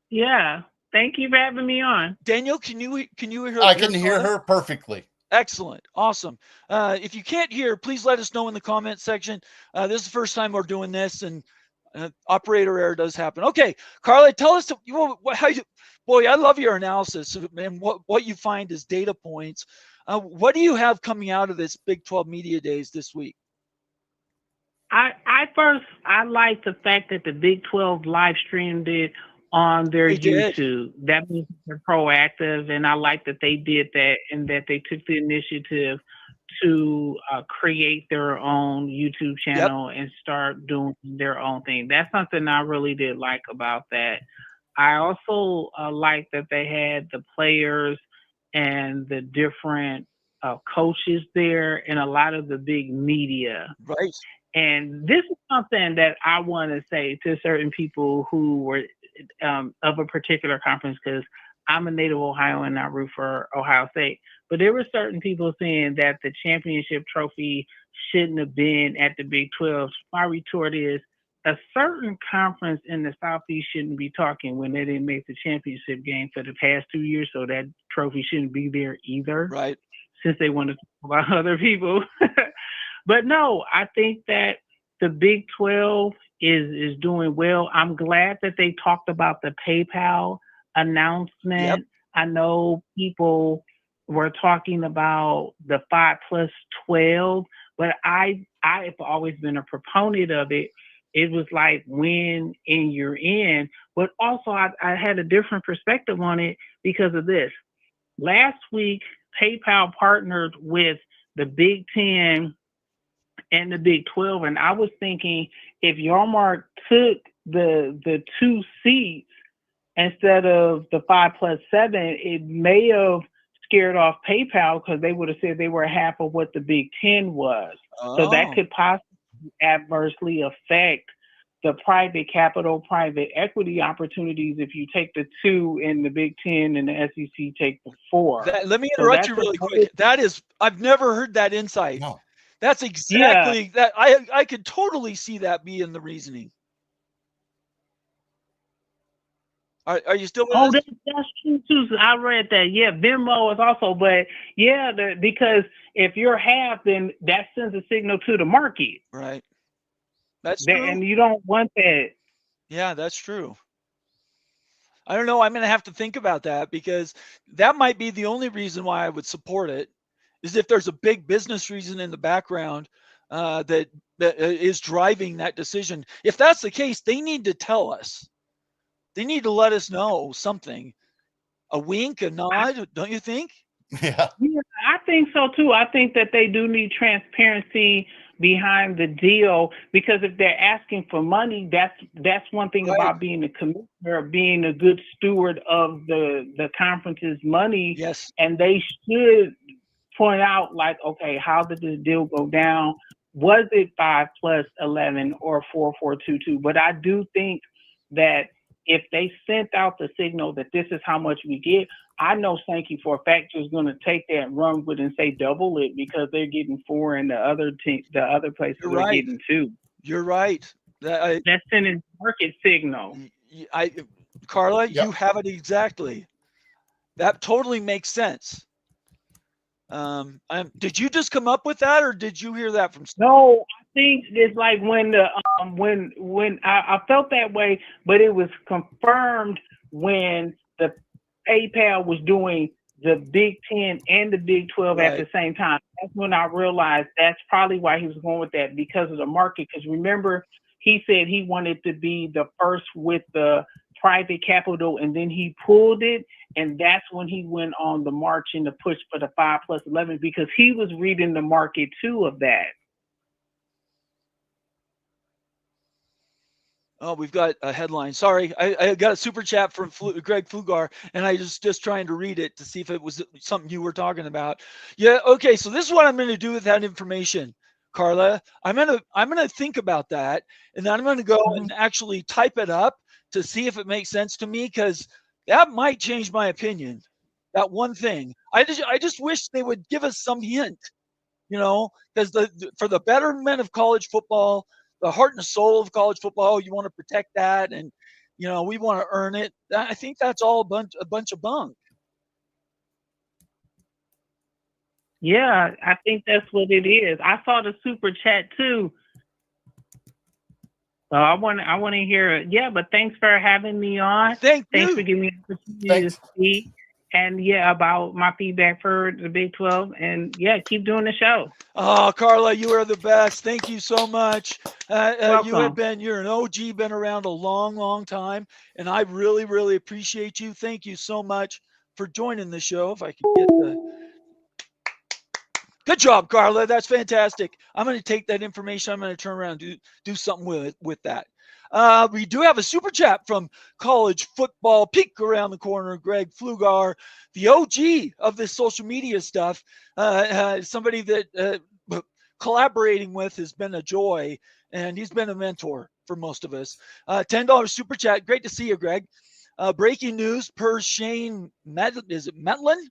Yeah. Thank you for having me on. Daniel, can you hear her? I can hear her perfectly. Excellent. Awesome. If you can't hear, please let us know in the comment section. This is the first time we're doing this, and operator error does happen. Okay, Carla, tell us how you. Boy, I love your analysis and what you find as data points. What do you have coming out of this Big 12 Media Days this week? I like the fact that the Big 12 live streamed it on their YouTube. That means they're proactive, and I like that they did that and that they took the initiative to create their own YouTube channel and start doing their own thing. That's something I really did like about that. I also like that they had the players and the different coaches there and a lot of the big media. Right. And this is something that I want to say to certain people who were of a particular conference, because I'm a native Ohioan and I root for Ohio State. But there were certain people saying that the championship trophy shouldn't have been at the Big 12. My retort is, a certain conference in the Southeast shouldn't be talking when they didn't make the championship game for the past 2 years, so that trophy shouldn't be there either. Right. Since they want to talk about other people. But no, I think that the Big 12 is doing well. I'm glad that they talked about the PayPal announcement. Yep. I know people were talking about the 5+12, but I have always been a proponent of it. It was like win and you're in. But also I had a different perspective on it because of this. Last week, PayPal partnered with the Big 10 and the Big 12. And I was thinking if Yormark took the 2 seats instead of the 5+7, it may have scared off PayPal because they would have said they were half of what the Big 10 was. Oh. So that could possibly adversely affect the private capital, private equity opportunities if you take the 2 in the Big 10 and the SEC take the 4. Let me interrupt you really quick. I've never heard that insight. No. That's exactly that. I could totally see that being the reasoning. Are you still with Oh, us? that's true too. So I read that. Yeah, Venmo is also, but yeah, because if you're half, then that sends a signal to the market. Right. That's That, true. and you don't want that. Yeah, that's true. I don't know. I'm going to have to think about that because that might be the only reason why I would support it is if there's a big business reason in the background that is driving that decision. If that's the case, they need to tell us. They need to let us know something. A wink, a nod, don't you think? Yeah. Yeah, I think so too. I think that they do need transparency behind the deal, because if they're asking for money, that's one thing Right. about being a commissioner, being a good steward of the conference's money, Yes. and they should point out, like, okay, how did the deal go down? Was it 5 plus 11 or 4-4-2-2? But I do think that if they sent out the signal that this is how much we get, I know Sankey for a fact is going to take that and run with it and say double it, because they're getting 4 and the other places You're are right. getting 2. You're right. That's sending market signal. Carla, Yep. you have it exactly. That totally makes sense. Did you just come up with that, or did you hear that from? No, I think it's like when the when I felt that way, but it was confirmed when the PayPal was doing the Big 10 and the Big 12 at the same time. That's when I realized that's probably why he was going with that, because of the market. Because remember, he said he wanted to be the first with the private capital, and then he pulled it, and that's when he went on the march and the push for the 5 plus 11, because he was reading the market too of that. Oh, we've got a headline. Sorry, I got a super chat from Greg Flugar, and I was just trying to read it to see if it was something you were talking about. Yeah, okay. So this is what I'm going to do with that information, Carla. I'm gonna think about that, and then I'm going to go and actually type it up to see if it makes sense to me, because that might change my opinion. That one thing. I just wish they would give us some hint, because for the betterment of college football, the heart and soul of college football, you want to protect that, and we want to earn it. I think that's all a bunch of bunk. Yeah, I think that's what it is. I saw the super chat too. So I want to hear it. Yeah, but thanks for having me on. Thanks for giving me the opportunity to speak. And yeah, about my feedback for the Big 12. And yeah, keep doing the show. Oh, Carla, you are the best. Thank you so much. Welcome. You're an OG, been around a long, long time, and I really, really appreciate you. Thank you so much for joining the show. If I could get the good job, Carla. That's fantastic. I'm going to take that information. I'm going to turn around and do something with that. We do have a super chat from college football peek around the corner. Greg Flugar, the OG of this social media stuff. Somebody that collaborating with has been a joy, and he's been a mentor for most of us. $10 super chat. Great to see you, Greg. Breaking news per Shane is it Metlin?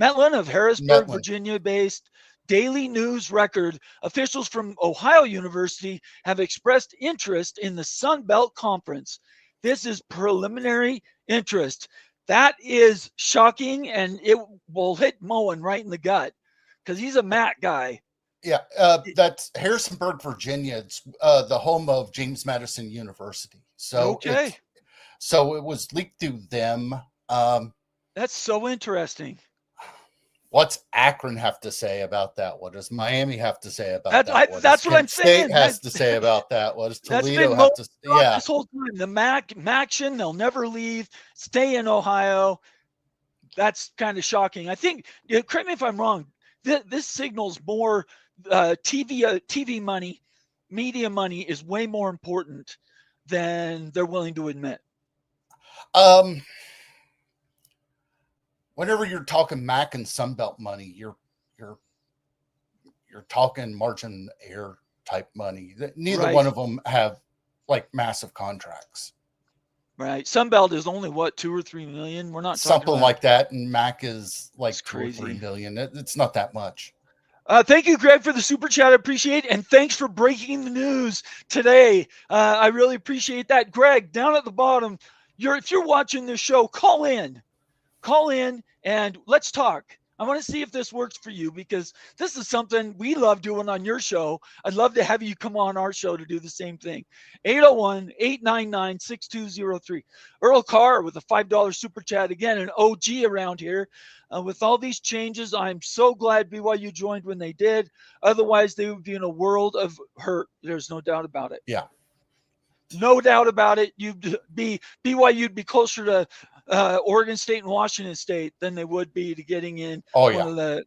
Metlin of Harrisburg, Virginia-based Daily News Record. Officials from Ohio University have expressed interest in the Sun Belt Conference. This is preliminary interest. That is shocking, and it will hit Moen right in the gut because he's a MAC guy. Yeah, that's Harrisonburg, Virginia. It's the home of James Madison University. So okay. So it was leaked through them. That's so interesting. What's Akron have to say about that? What does Miami have to say about that? What that's what I'm saying. State has to say about that. What does Toledo have to say? Yeah, this whole time the Maction, they'll never leave. Stay in Ohio. That's kind of shocking. I think. Correct me if I'm wrong. This signals more TV money, media money is way more important than they're willing to admit. Whenever you're talking MAC and Sunbelt money, you're talking margin air type money. Neither one of them have like massive contracts. Right. Sunbelt is only what, 2 or 3 million. We're not something talking like that, and MAC is like 2 crazy. or 3 million. It's not that much. Thank you, Greg, for the super chat. I appreciate it. And thanks for breaking the news today. I really appreciate that. Greg, down at the bottom, if you're watching this show, call in and let's talk. I want to see if this works for you, because this is something we love doing on your show. I'd love to have you come on our show to do the same thing. 801-899-6203. Earl Carr with a $5 super chat, again, an OG around here. With all these changes, I'm so glad BYU joined when they did. Otherwise, they would be in a world of hurt. There's no doubt about it. Yeah. No doubt about it. BYU'd be closer to Oregon State and Washington State than they would be to getting in one of the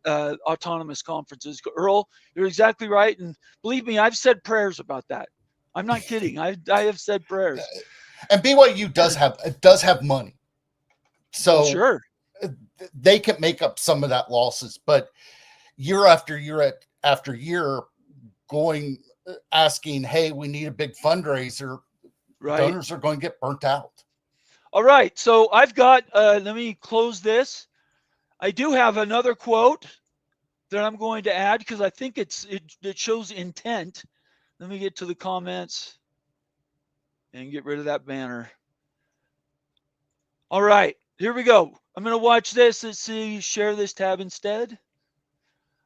autonomous conferences. Earl, you're exactly right. And believe me, I've said prayers about that. I'm not kidding. I have said prayers. And BYU does have money. So sure, they can make up some of that losses, but year after year after year asking, hey, we need a big fundraiser. Right. Donors are going to get burnt out. All right. So I've got, let me close this. I do have another quote that I'm going to add because I think it shows intent. Let me get to the comments and get rid of that banner. All right, here we go. I'm going to watch this. Let's see, share this tab instead.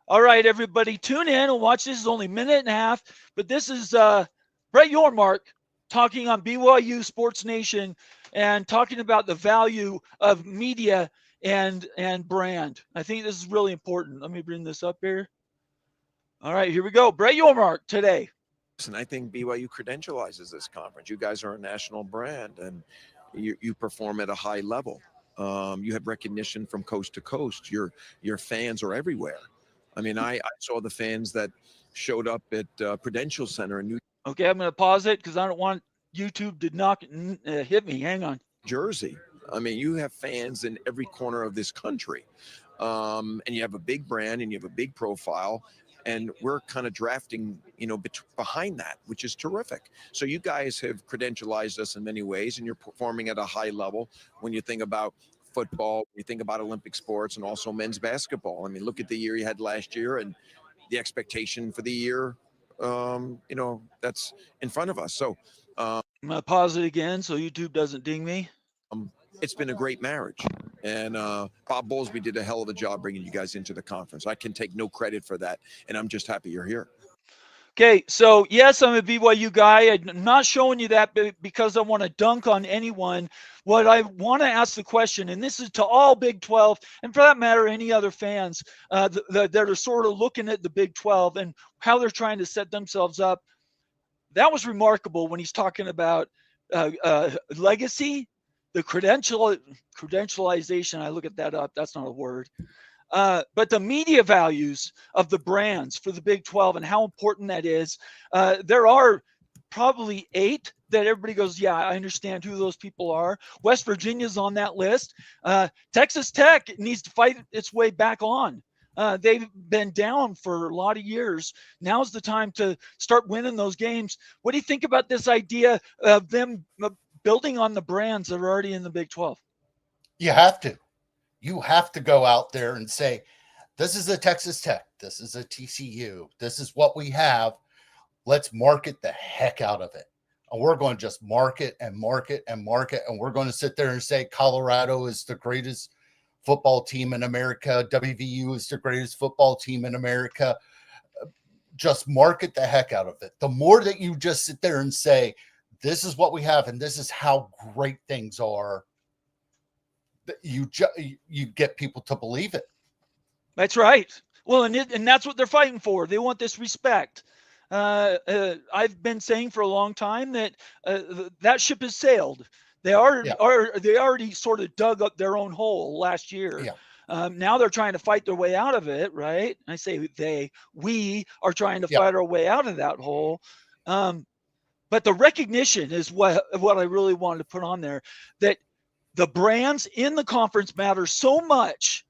All right, everybody, tune in and watch. This is only a minute and a half, but this is Brett Yormark talking on BYU Sports Nation and talking about the value of media and brand. I think this is really important. Let me bring this up here. All right, here we go. Brett Yormark today. And I think BYU credentializes this conference. You guys are a national brand, and you perform at a high level. You have recognition from coast to coast. Your fans are everywhere. I mean, I saw the fans that showed up at Prudential Center in New Okay, I'm going to pause it because I don't want YouTube to hit me. Hang on. Jersey. I mean, you have fans in every corner of this country. And you have a big brand and you have a big profile. And we're kind of drafting, behind that, which is terrific. So you guys have credentialized us in many ways, and you're performing at a high level when you think about football, when you think about Olympic sports, and also men's basketball. I mean, look at the year you had last year and the expectation for the year, that's in front of us. So I'm going to pause it again so YouTube doesn't ding me. It's been a great marriage. And Bob Bowlesby did a hell of a job bringing you guys into the conference. I can take no credit for that, and I'm just happy you're here. Okay, so yes, I'm a BYU guy. I'm not showing you that because I want to dunk on anyone. What I want to ask the question, and this is to all Big 12, and for that matter, any other fans that are sort of looking at the Big 12 and how they're trying to set themselves up. That was remarkable when he's talking about legacy, the credentialization. I look at that up. That's not a word. But the media values of the brands for the Big 12 and how important that is. There are probably 8 that everybody goes, yeah, I understand who those people are. West Virginia's on that list. Texas Tech needs to fight its way back on. They've been down for a lot of years. Now's the time to start winning those games. What do you think about this idea of them building on the brands that are already in the Big 12? You have to. You have to go out there and say, this is a Texas Tech. This is a TCU. This is what we have. Let's market the heck out of it. And we're going to just market and market and market. And we're going to sit there and say Colorado is the greatest football team in America. WVU is the greatest football team in America. Just market the heck out of it. The more that you just sit there and say, this is what we have and this is how great things are, you get people to believe it. That's right. Well, and that's what they're fighting for. They want this respect. I've been saying for a long time that that ship has sailed. They already sort of dug up their own hole last year. Yeah. Now they're trying to fight their way out of it, right? I say we are trying to fight our way out of that hole. But the recognition is what I really wanted to put on there, that the brands in the conference matter so much.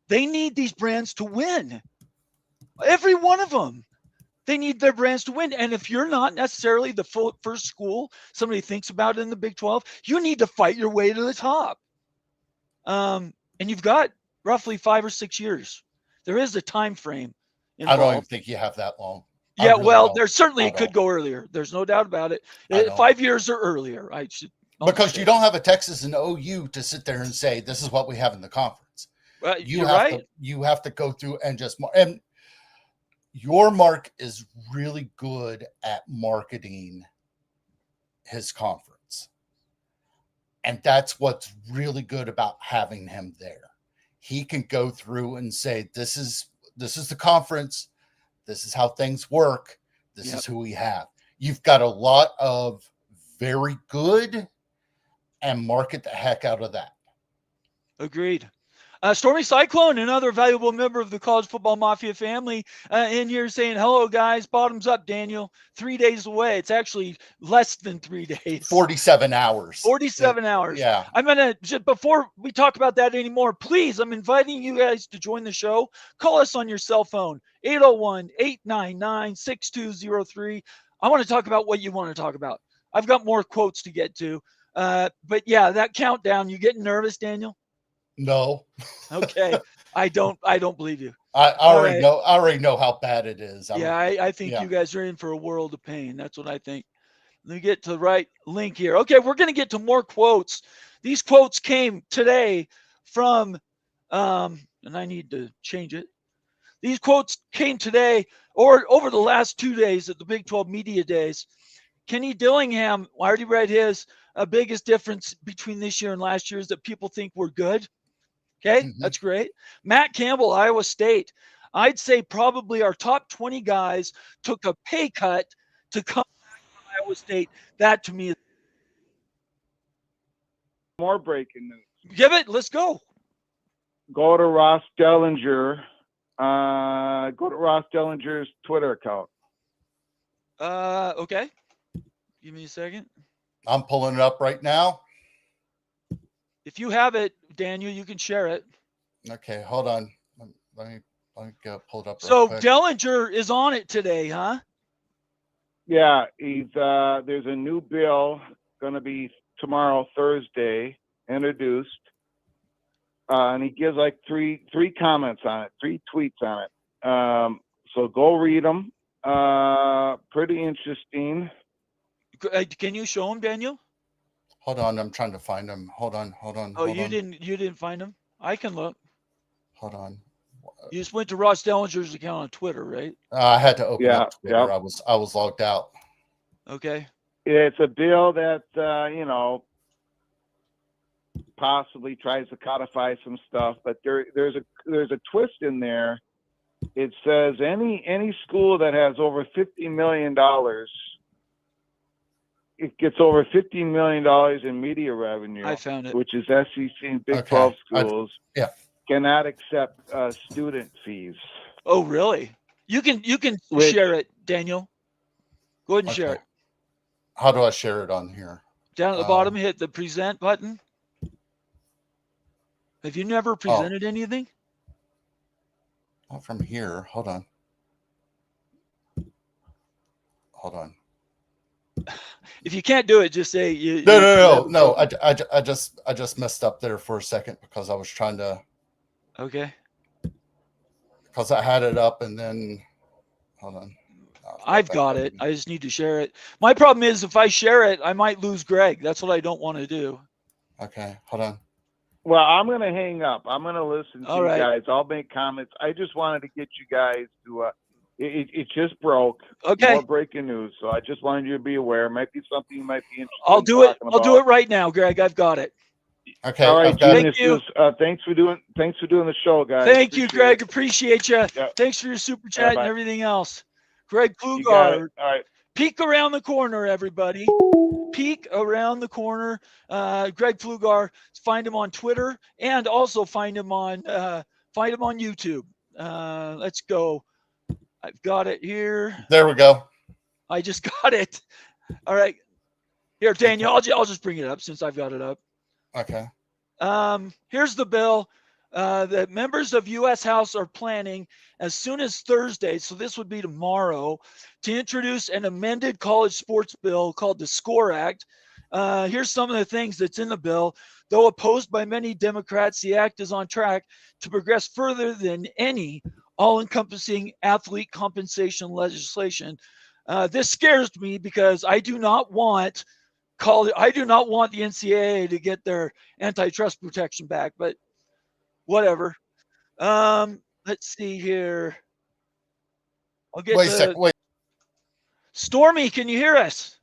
They need these brands to win. Every one of them. They need their brands to win. And if you're not necessarily the first school somebody thinks about in the Big 12, you need to fight your way to the top. And you've got roughly 5 or 6 years. There is a time frame involved. I don't even think you have that long. Yeah, really well, there's certainly it could go earlier. There's no doubt about it. 5 years or earlier. Because you don't have a Texas and OU to sit there and say, this is what we have in the conference. You're right. You have to go through and and Yormark is really good at marketing his conference. And that's what's really good about having him there. He can go through and say, this is the conference. This is how things work. This is who we have. You've got a lot of very good, and market the heck out of that. Agreed. Stormy Cyclone, another valuable member of the College Football Mafia family, in here saying, hello, guys. Bottoms up, Daniel. 3 days away. It's actually less than 3 days. 47 hours. 47 hours. Yeah. I'm going to, just before we talk about that anymore, please, I'm inviting you guys to join the show. Call us on your cell phone, 801-899-6203. I want to talk about what you want to talk about. I've got more quotes to get to. But yeah, that countdown, you getting nervous, Daniel? No. Okay. I don't believe you. I already know how bad it is. I think you guys are in for a world of pain. That's what I think. Let me get to the right link here. Okay, we're going to get to more quotes. These quotes came today from, and I need to change it. These quotes came today or over the last 2 days at the Big 12 Media Days. Kenny Dillingham, I already read his. Biggest difference between this year and last year is that people think we're good. Okay, That's great. Matt Campbell, Iowa State. I'd say probably our top 20 guys took a pay cut to come back to Iowa State. That to me is more breaking news. Give it. Let's go. Go to Ross Dellinger. Go to Ross Dellinger's Twitter account. Okay. Give me a second. I'm pulling it up right now. If you have it, Daniel, you can share it. Okay, hold on. Let me go pull it up. So Dellinger is on it today, huh? Yeah, he's there's a new bill going to be tomorrow, Thursday, introduced, and he gives like three comments on it, 3 tweets on it. So go read them. Pretty interesting. Can you show him, Daniel? Hold on, I'm trying to find him. Hold on. You didn't find him? I can look. Hold on. You just went to Ross Dellinger's account on Twitter, right? I had to open up Twitter. Yep. I was logged out. Okay. It's a bill that possibly tries to codify some stuff, but there's a twist in there. It says any school that has over $50 million, it gets over $15 million in media revenue. I found it. Which is SEC and Big 12 schools. Cannot accept student fees. Oh, really? You can share it, Daniel. Go ahead and share it. How do I share it on here? Down at the bottom, hit the present button. Have you never presented anything? Not from here. Hold on. If you can't do it, just say you. No. I just messed up there for a second because I was trying to. Okay. Because I had it up and then, hold on. I've got it. I just need to share it. My problem is if I share it, I might lose Greg. That's what I don't want to do. Okay, hold on. Well, I'm going to hang up. I'm going to listen to you guys. I'll make comments. I just wanted to get you guys to. It just broke. Okay. More breaking news. So I just wanted you to be aware. It might be something you might be interested. I'll do it. I'll do it right now, Greg. I've got it. Okay. All right. Thank you. Thanks for doing the show, guys. Thank you, Greg. Appreciate you. Yeah. Thanks for your super chat and everything else. Greg Pflugar. All right. Peek around the corner, everybody. Peek around the corner. Greg Pflugar. Find him on Twitter and also find him on YouTube. Let's go. I've got it here. There we go. I just got it. All right. Here, Daniel, I'll just bring it up since I've got it up. Okay. Here's the bill. The members of U.S. House are planning as soon as Thursday, so this would be tomorrow, to introduce an amended college sports bill called the SCORE Act. Here's some of the things that's in the bill. Though opposed by many Democrats, the act is on track to progress further than any all-encompassing athlete compensation legislation. This scares me because I do not want call it. I do not want the NCAA to get their antitrust protection back, but whatever. Let's see here. I'll get Wait a second. Wait. Stormy, can you hear us?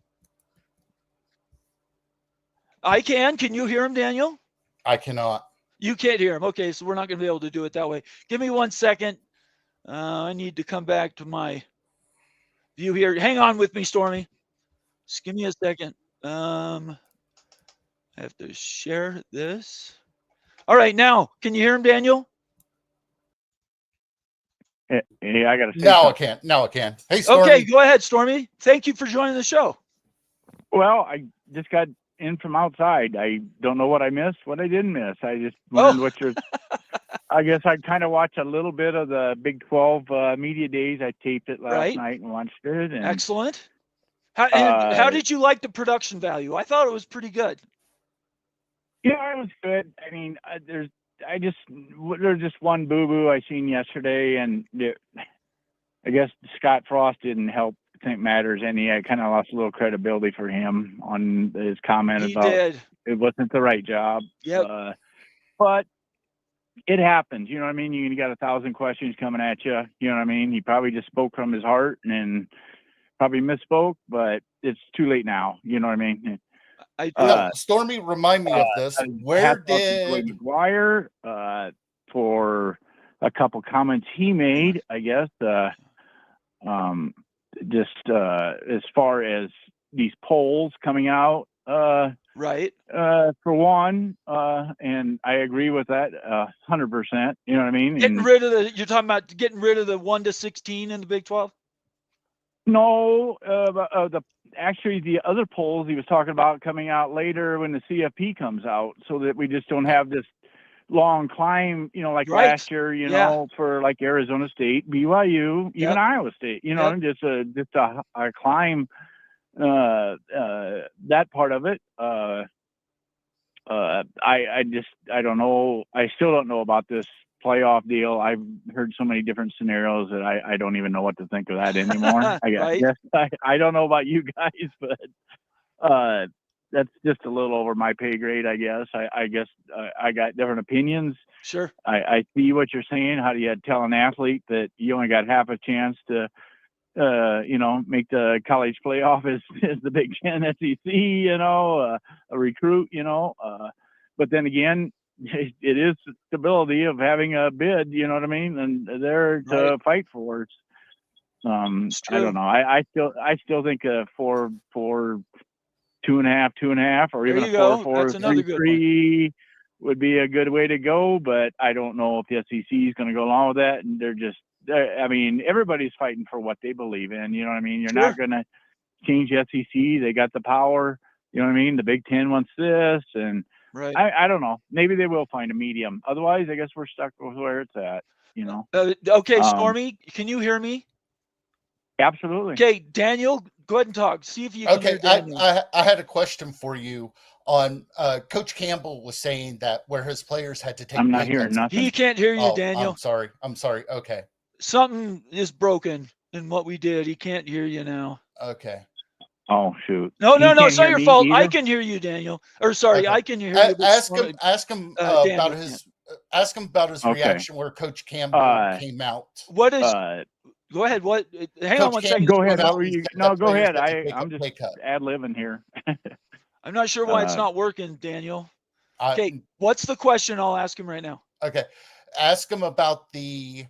I can. Can you hear him, Daniel? I cannot. You can't hear him. Okay, so we're not going to be able to do it that way. Give me 1 second. I need to come back to my view here. Hang on with me, Stormy. Just give me a second. I have to share this. All right, now, can you hear him, Daniel? Yeah, I got to say Now I something. can. Now I can. Hey, Stormy. Okay, go ahead, Stormy. Thank you for joining the show. Well, I just got in from outside. I don't know what I missed, what I didn't miss. I just learned what you're. I guess I kind of watched a little bit of the Big 12 media days. I taped it last night and watched it. And, excellent. How did you like the production value? I thought it was pretty good. Yeah, it was good. I mean, there's just one boo-boo I seen yesterday, and I guess Scott Frost didn't help think matters any. I kind of lost a little credibility for him on his comment about it wasn't the right job. Yep. But it happens, you know what I mean? You got 1,000 questions coming at you. You know what I mean? He probably just spoke from his heart and probably misspoke, but it's too late now. You know what I mean? Stormy, remind me of this. Where did McGuire for a couple comments he made? I guess just as far as these polls coming out, right? For one, and I agree with that 100%. You know what I mean? You're talking about getting rid of the 1 to 16 in the Big 12? No, actually the other polls he was talking about coming out later when the CFP comes out, so that we just don't have this long climb, like last year, know, for like Arizona State, BYU, even Iowa State, just a climb, that part of it. I don't know. I still don't know about this playoff deal. I've heard so many different scenarios that I don't even know what to think of that anymore. I guess I don't know about you guys, but that's just a little over my pay grade, I guess. I guess I got different opinions. Sure. I see what you're saying. How do you tell an athlete that you only got half a chance to make the college playoff as the Big Ten SEC, a recruit, but then again, it is the stability of having a bid, you know what I mean? And they're to fight for it. I don't know. I still think 4, 2.5, or even a 4, 3 would be a good way to go. But I don't know if the SEC is going to go along with that. And everybody's fighting for what they believe in. You know what I mean? You're not going to change the SEC. They got the power. You know what I mean? The Big Ten wants this, and I don't know. Maybe they will find a medium. Otherwise, I guess we're stuck with where it's at. Okay, Stormy, can you hear me? Absolutely. Okay, Daniel, go ahead and talk. See if you can hear Daniel. I had a question for you on Coach Campbell was saying that where his players had to take. I'm not hearing nothing. He can't hear you, Daniel. I'm sorry. Okay. Something is broken in what we did. He can't hear you now. Okay. Oh shoot. No, it's not your fault. Either? I can hear you, Daniel. Or sorry, okay. I can hear you. Ask him about his reaction where Coach Campbell came out. What is go ahead. What hang on 1 second. Go ahead. Go ahead. I'm just ad-libbing here. I'm not sure why it's not working, Daniel. Okay, what's the question? I'll ask him right now. Okay. Ask him about the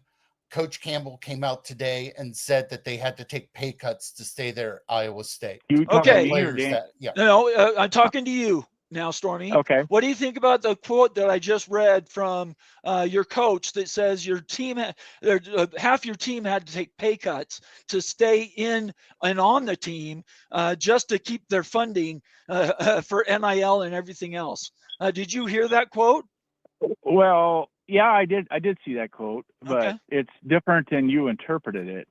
Coach Campbell came out today and said that they had to take pay cuts to stay there at Iowa State. Okay. No, I'm talking to you now, Stormy. Okay. What do you think about the quote that I just read from your coach that says your team, half your team had to take pay cuts to stay in and on the team just to keep their funding for NIL and everything else? Did you hear that quote? Well, yeah, I did see that quote, but it's different than you interpreted it.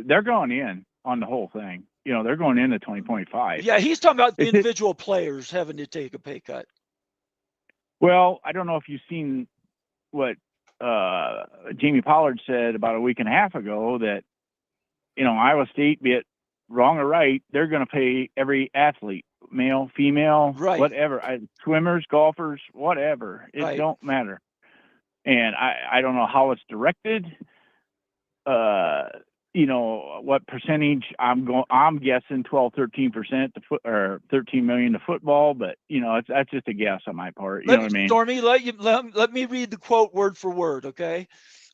They're going in on the whole thing. They're going into 20.5. Yeah, he's talking about the individual players having to take a pay cut. Well, I don't know if you've seen what Jamie Pollard said about a week and a half ago that, Iowa State, be it wrong or right, they're going to pay every athlete male, female, Right. whatever. Swimmers, golfers, whatever. It Right. don't matter. And I don't know how it's directed. What percentage I'm guessing 12-13% or 13 million to football, but that's just a guess on my part. You know what I mean? Stormy, let me read the quote word for word, okay?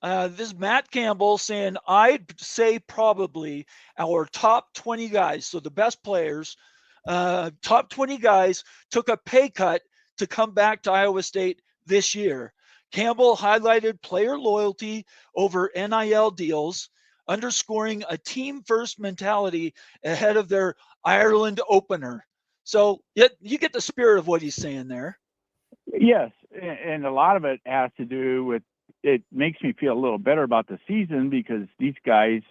This is Matt Campbell saying, I'd say probably our top 20 guys, so the best players, top 20 guys took a pay cut to come back to Iowa State this year. Campbell highlighted player loyalty over NIL deals, underscoring a team-first mentality ahead of their Ireland opener. So you get the spirit of what he's saying there. Yes, and a lot of it has to do with, it makes me feel a little better about the season because these guys,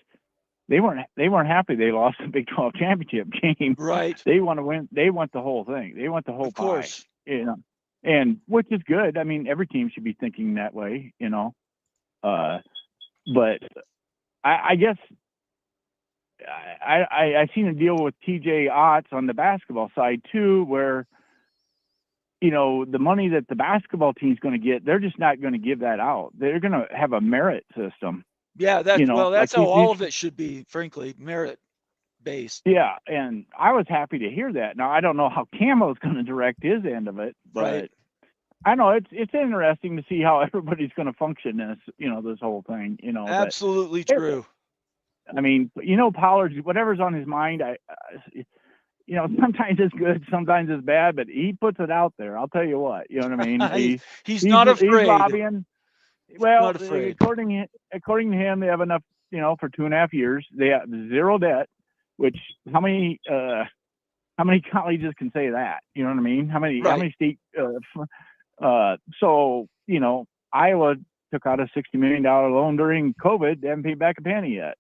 they weren't happy they lost the Big 12 championship game. Right. They want to win. They want the whole thing. They want the whole pie. Of course. And which is good. I mean, every team should be thinking that way, but I guess I seen a deal with TJ Otts on the basketball side too, where the money that the basketball team's going to get, they're just not going to give that out. They're going to have a merit system. Yeah, that's like how all of it should be, frankly, merit based. Yeah, and I was happy to hear that. Now I don't know how Camo's going to direct his end of it, but Right. I know it's interesting to see how everybody's going to function this this whole thing. Absolutely true. I mean, Pollard, whatever's on his mind, sometimes it's good, sometimes it's bad, but he puts it out there. I'll tell you what, you know what I mean? He's not afraid. He's lobbying. Well, not afraid. according to him, they have enough, for 2.5 years. They have zero debt, which how many colleges can say that? You know what I mean? How many state? So Iowa took out a $60 million loan during COVID. They haven't paid back a penny yet.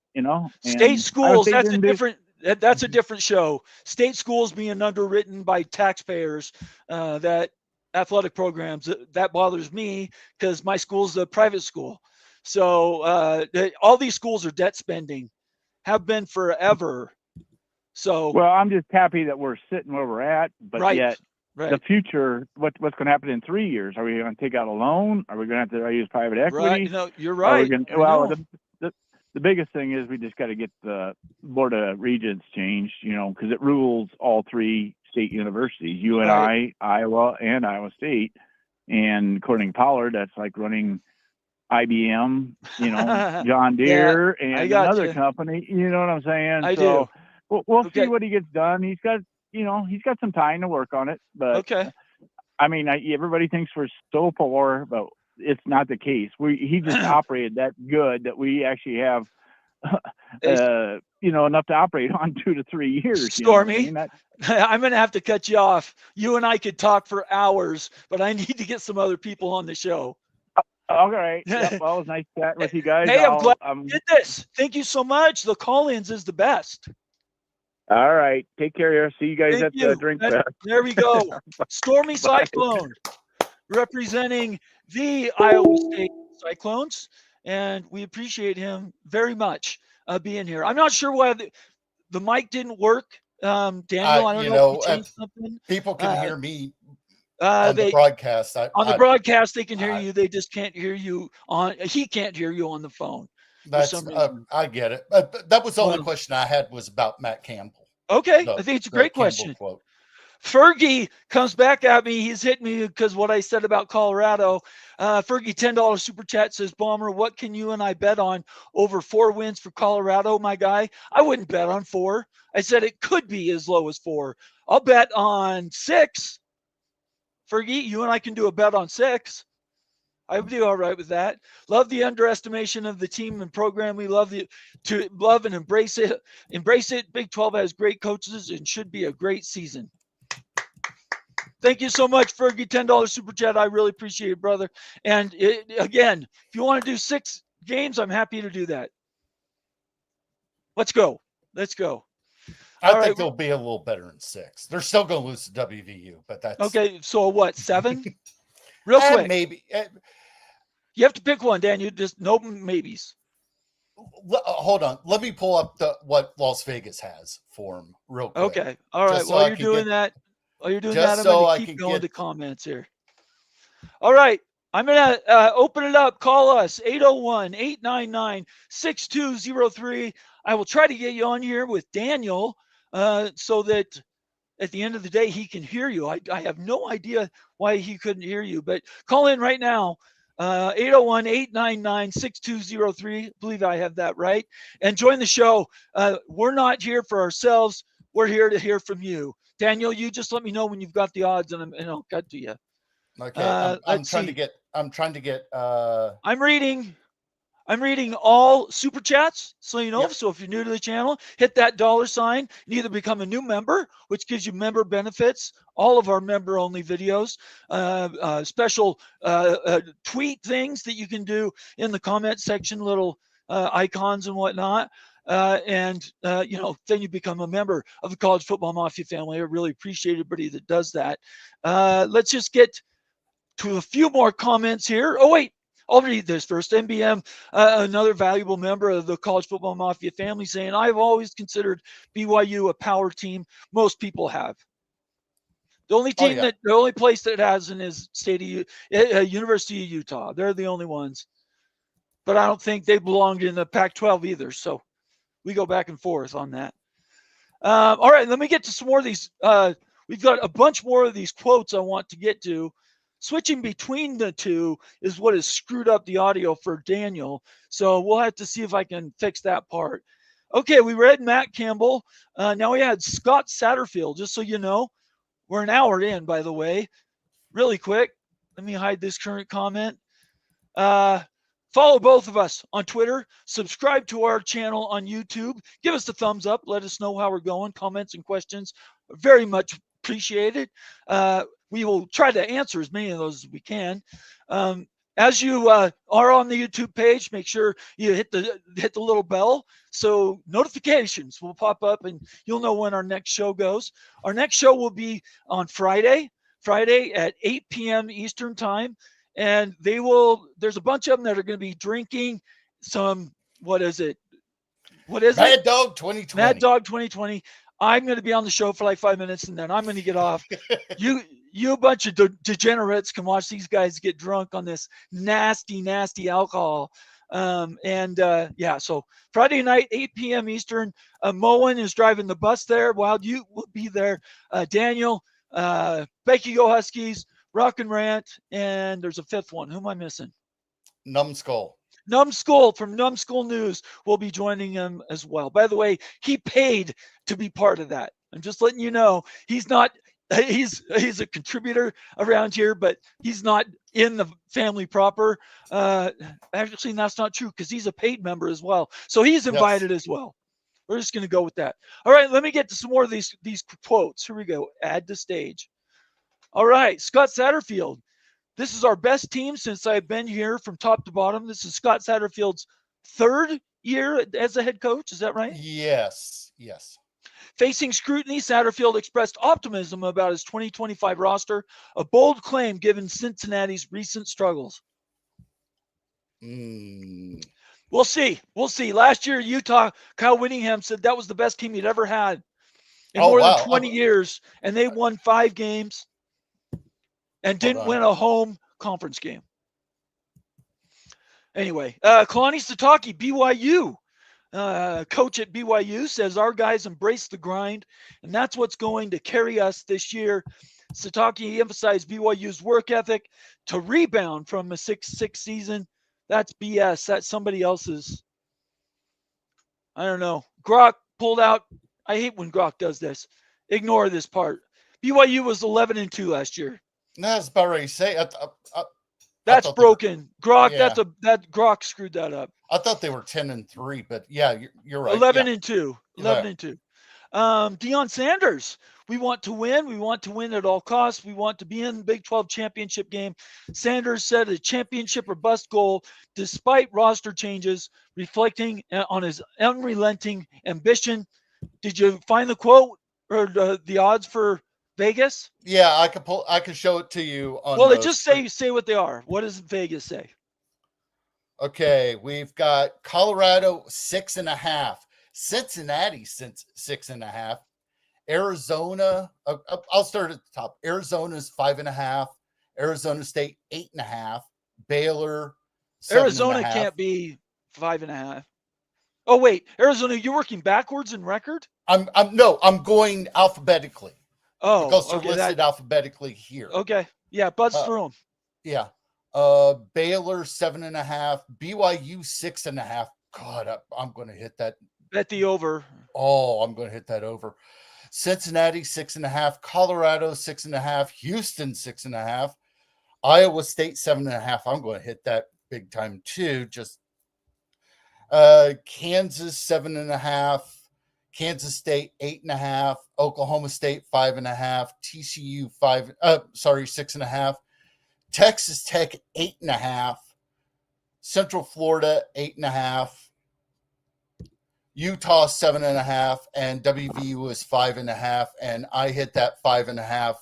State schools. That's a different show. State schools being underwritten by taxpayers. That athletic programs that bothers me because my school's a private school. So all these schools are debt spending, have been forever. So well, I'm just happy that we're sitting where we're at, but yet. Right. The future, what's going to happen in 3 years? Are we going to take out a loan? Are we going to have to use private equity? Right. No, you're right. The biggest thing is we just got to get the Board of Regents changed, because it rules all 3 state universities, UNI, Iowa, and Iowa State. And according to Pollard, that's like running IBM, John Deere, and another company. You know what I'm saying? I do. We'll see what he gets done. He's got some time to work on it, but okay. I mean, everybody thinks we're so poor, but it's not the case. He just operated that good that we actually have, enough to operate on 2 to 3 years. Stormy, I'm going to have to cut you off. You and I could talk for hours, but I need to get some other people on the show. All right. Yep, well, it was nice chatting with you guys. Hey, I'm glad you did this. Thank you so much. The call-ins is the best. All right. Take care here. See you guys at the drink fest. There we go. Stormy Cyclone representing the Iowa State Cyclones. And we appreciate him very much being here. I'm not sure why the mic didn't work. Daniel, I don't know if you changed something. People can hear me on the broadcast. On the broadcast, they can hear you. They just can't hear you he can't hear you on the phone. That's I get it. That was the only question I had was about Matt Campbell. Okay, I think it's a great question. Quote. Fergie comes back at me. He's hit me because what I said about Colorado. Fergie, $10 super chat says, Bomber, what can you and I bet on over 4 wins for Colorado, my guy? I wouldn't bet on 4. I said it could be as low as 4. I'll bet on 6. Fergie, you and I can do a bet on 6. I would do all right with that. Love the underestimation of the team and program. We love to love and embrace it. Embrace it. Big 12 has great coaches and should be a great season. Thank you so much, Fergie. $10 super chat. I really appreciate it, brother. And again, if you want to do 6 games, I'm happy to do that. Let's go. I think they'll be a little better in 6. They're still going to lose to WVU, but that's okay. So what? 7? Real quick. Maybe. You have to pick one, Dan. You just no maybes. Hold on. Let me pull up what Las Vegas has for them real quick. Okay. All right. While you're doing that, While you're doing Just that, I'm so going I to keep can going get- to comments here. All right. I'm going to open it up. Call us 801-899-6203. I will try to get you on here with Daniel so that at the end of the day, he can hear you. I have no idea why he couldn't hear you, but call in right now. 801-899-6203. I believe I have that right. And join the show. We're not here for ourselves. We're here to hear from you. Daniel, you just let me know when you've got the odds and I'll cut to you. Okay. I'm trying see. to get I'm reading all super chats, so you know. Yep. So if you're new to the channel, hit that $sign and either become a new member, which gives you member benefits, all of our member-only videos, special tweet things that you can do in the comment section, little icons and whatnot. And then you become a member of the College Football Mafia family. I really appreciate everybody that does that. Let's just get to a few more comments here. Oh, wait. I'll read this first. NBM, another valuable member of the College Football Mafia family, saying, I've always considered BYU a power team. Most people have. The only team the only place that hasn't is University of Utah. They're the only ones. But I don't think they belonged in the Pac-12 either. So we go back and forth on that. All right, let me get to some more of these. We've got a bunch more of these quotes I want to get to. Switching between the two is what has screwed up the audio for Daniel. So we'll have to see if I can fix that part. Okay, we read Matt Campbell. Now we had Scott Satterfield. Just so you know, we're an hour in, by the way. Really quick. Let me hide this current comment. Follow both of us on Twitter. Subscribe to our channel on YouTube. Give us a thumbs up. Let us know how we're going. Comments and questions are very much appreciated. We will try to answer as many of those as we can. As you are on the YouTube page, make sure you hit the little bell so notifications will pop up and you'll know when our next show goes. Our next show will be on Friday at 8 p.m. Eastern time. And there's a bunch of them that are going to be drinking some, what is it? Mad Dog 2020. Mad Dog 2020. I'm going to be on the show for like 5 minutes and then I'm going to get off. You bunch of degenerates can watch these guys get drunk on this nasty, nasty alcohol. So Friday night, 8 p.m. Eastern. Moen is driving the bus there. Wild Ute will be there. Daniel, Becky Go Huskies, Rock and Rant, and there's a fifth one. Who am I missing? Numbskull. Numbskull from Numbskull News will be joining him as well. By the way, he paid to be part of that. I'm just letting you know he's not. He's a contributor around here, but he's not in the family proper. Actually, that's not true because he's a paid member as well. So he's invited as well. We're just going to go with that. All right, let me get to some more of these quotes. Here we go. Add to stage. All right, Scott Satterfield. This is our best team since I've been here from top to bottom. This is Scott Satterfield's third year as a head coach. Is that right? Yes. Facing scrutiny, Satterfield expressed optimism about his 2025 roster, a bold claim given Cincinnati's recent struggles. We'll see. Last year, Utah, Kyle Whittingham said that was the best team he'd ever had in more than 20 years, and they won 5 games and didn't win a home conference game. Anyway, Kalani Sitake, BYU. Coach at BYU says our guys embrace the grind, and that's what's going to carry us this year. Sitake emphasized BYU's work ethic to rebound from a 6-6 season. That's BS. That's somebody else's. I don't know. Grok pulled out. I hate when Grok does this. Ignore this part. BYU was 11-2 last year. That's about ready to say. That's broken. Grok, that Grok screwed that up. I thought they were 10-3, but yeah, you're right. 11-2. 11-2. Deion Sanders. We want to win. We want to win at all costs. We want to be in the Big 12 championship game. Sanders said a championship or bust goal, despite roster changes, reflecting on his unrelenting ambition. Did you find the quote or the odds for Vegas? Yeah, I could show it to you. Well, just say what they are. What does Vegas say? Okay, we've got Colorado 6.5, Cincinnati 6.5, Arizona, I'll start at the top. Arizona's 5.5. Arizona State 8.5. Baylor 7.5. Arizona can't be 5.5. Oh wait, Arizona, you're working backwards in record? I'm going alphabetically. Oh, because they're okay, listed alphabetically here. Okay, yeah, buzz through them. Yeah. Baylor 7.5. BYU 6.5. God, I'm going to hit that. Bet the over. Oh, I'm going to hit that over. Cincinnati 6.5. Colorado 6.5. Houston 6.5. Iowa State 7.5. I'm going to hit that big time too. Just Kansas 7.5. Kansas State 8.5. Oklahoma State 5.5. TCU 6.5. Texas Tech 8.5. Central Florida 8.5. Utah 7.5, and WVU is 5.5, and I hit that 5.5.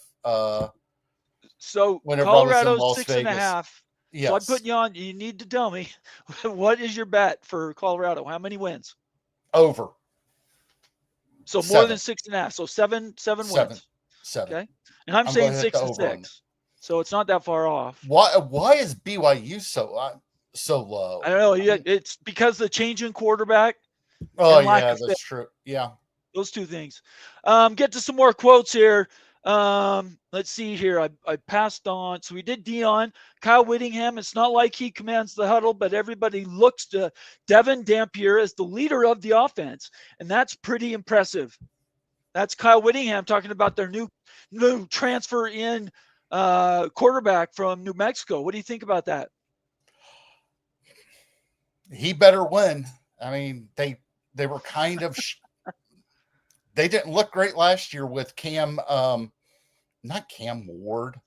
So whenever Colorado's I was in Las 6.5. Vegas. Yes. So I'm putting you on. You need to tell me what is your bet for Colorado? How many wins? Over. So Seven. more than 6.5. So seven wins. 7. Okay. And I'm saying 6-6. So it's not that far off. Why is BYU so low? I don't know. It's because the change in quarterback. Oh yeah, that's true. Yeah. Those two things. Get to some more quotes here. Let's see here. I passed on. So we did Dion. Kyle Whittingham. It's not like he commands the huddle, but everybody looks to Devin Dampier as the leader of the offense. And that's pretty impressive. That's Kyle Whittingham talking about their new transfer in quarterback from New Mexico. What do you think about that? He better win. I mean, they were kind of they didn't look great last year with Cam, not Cam Ward.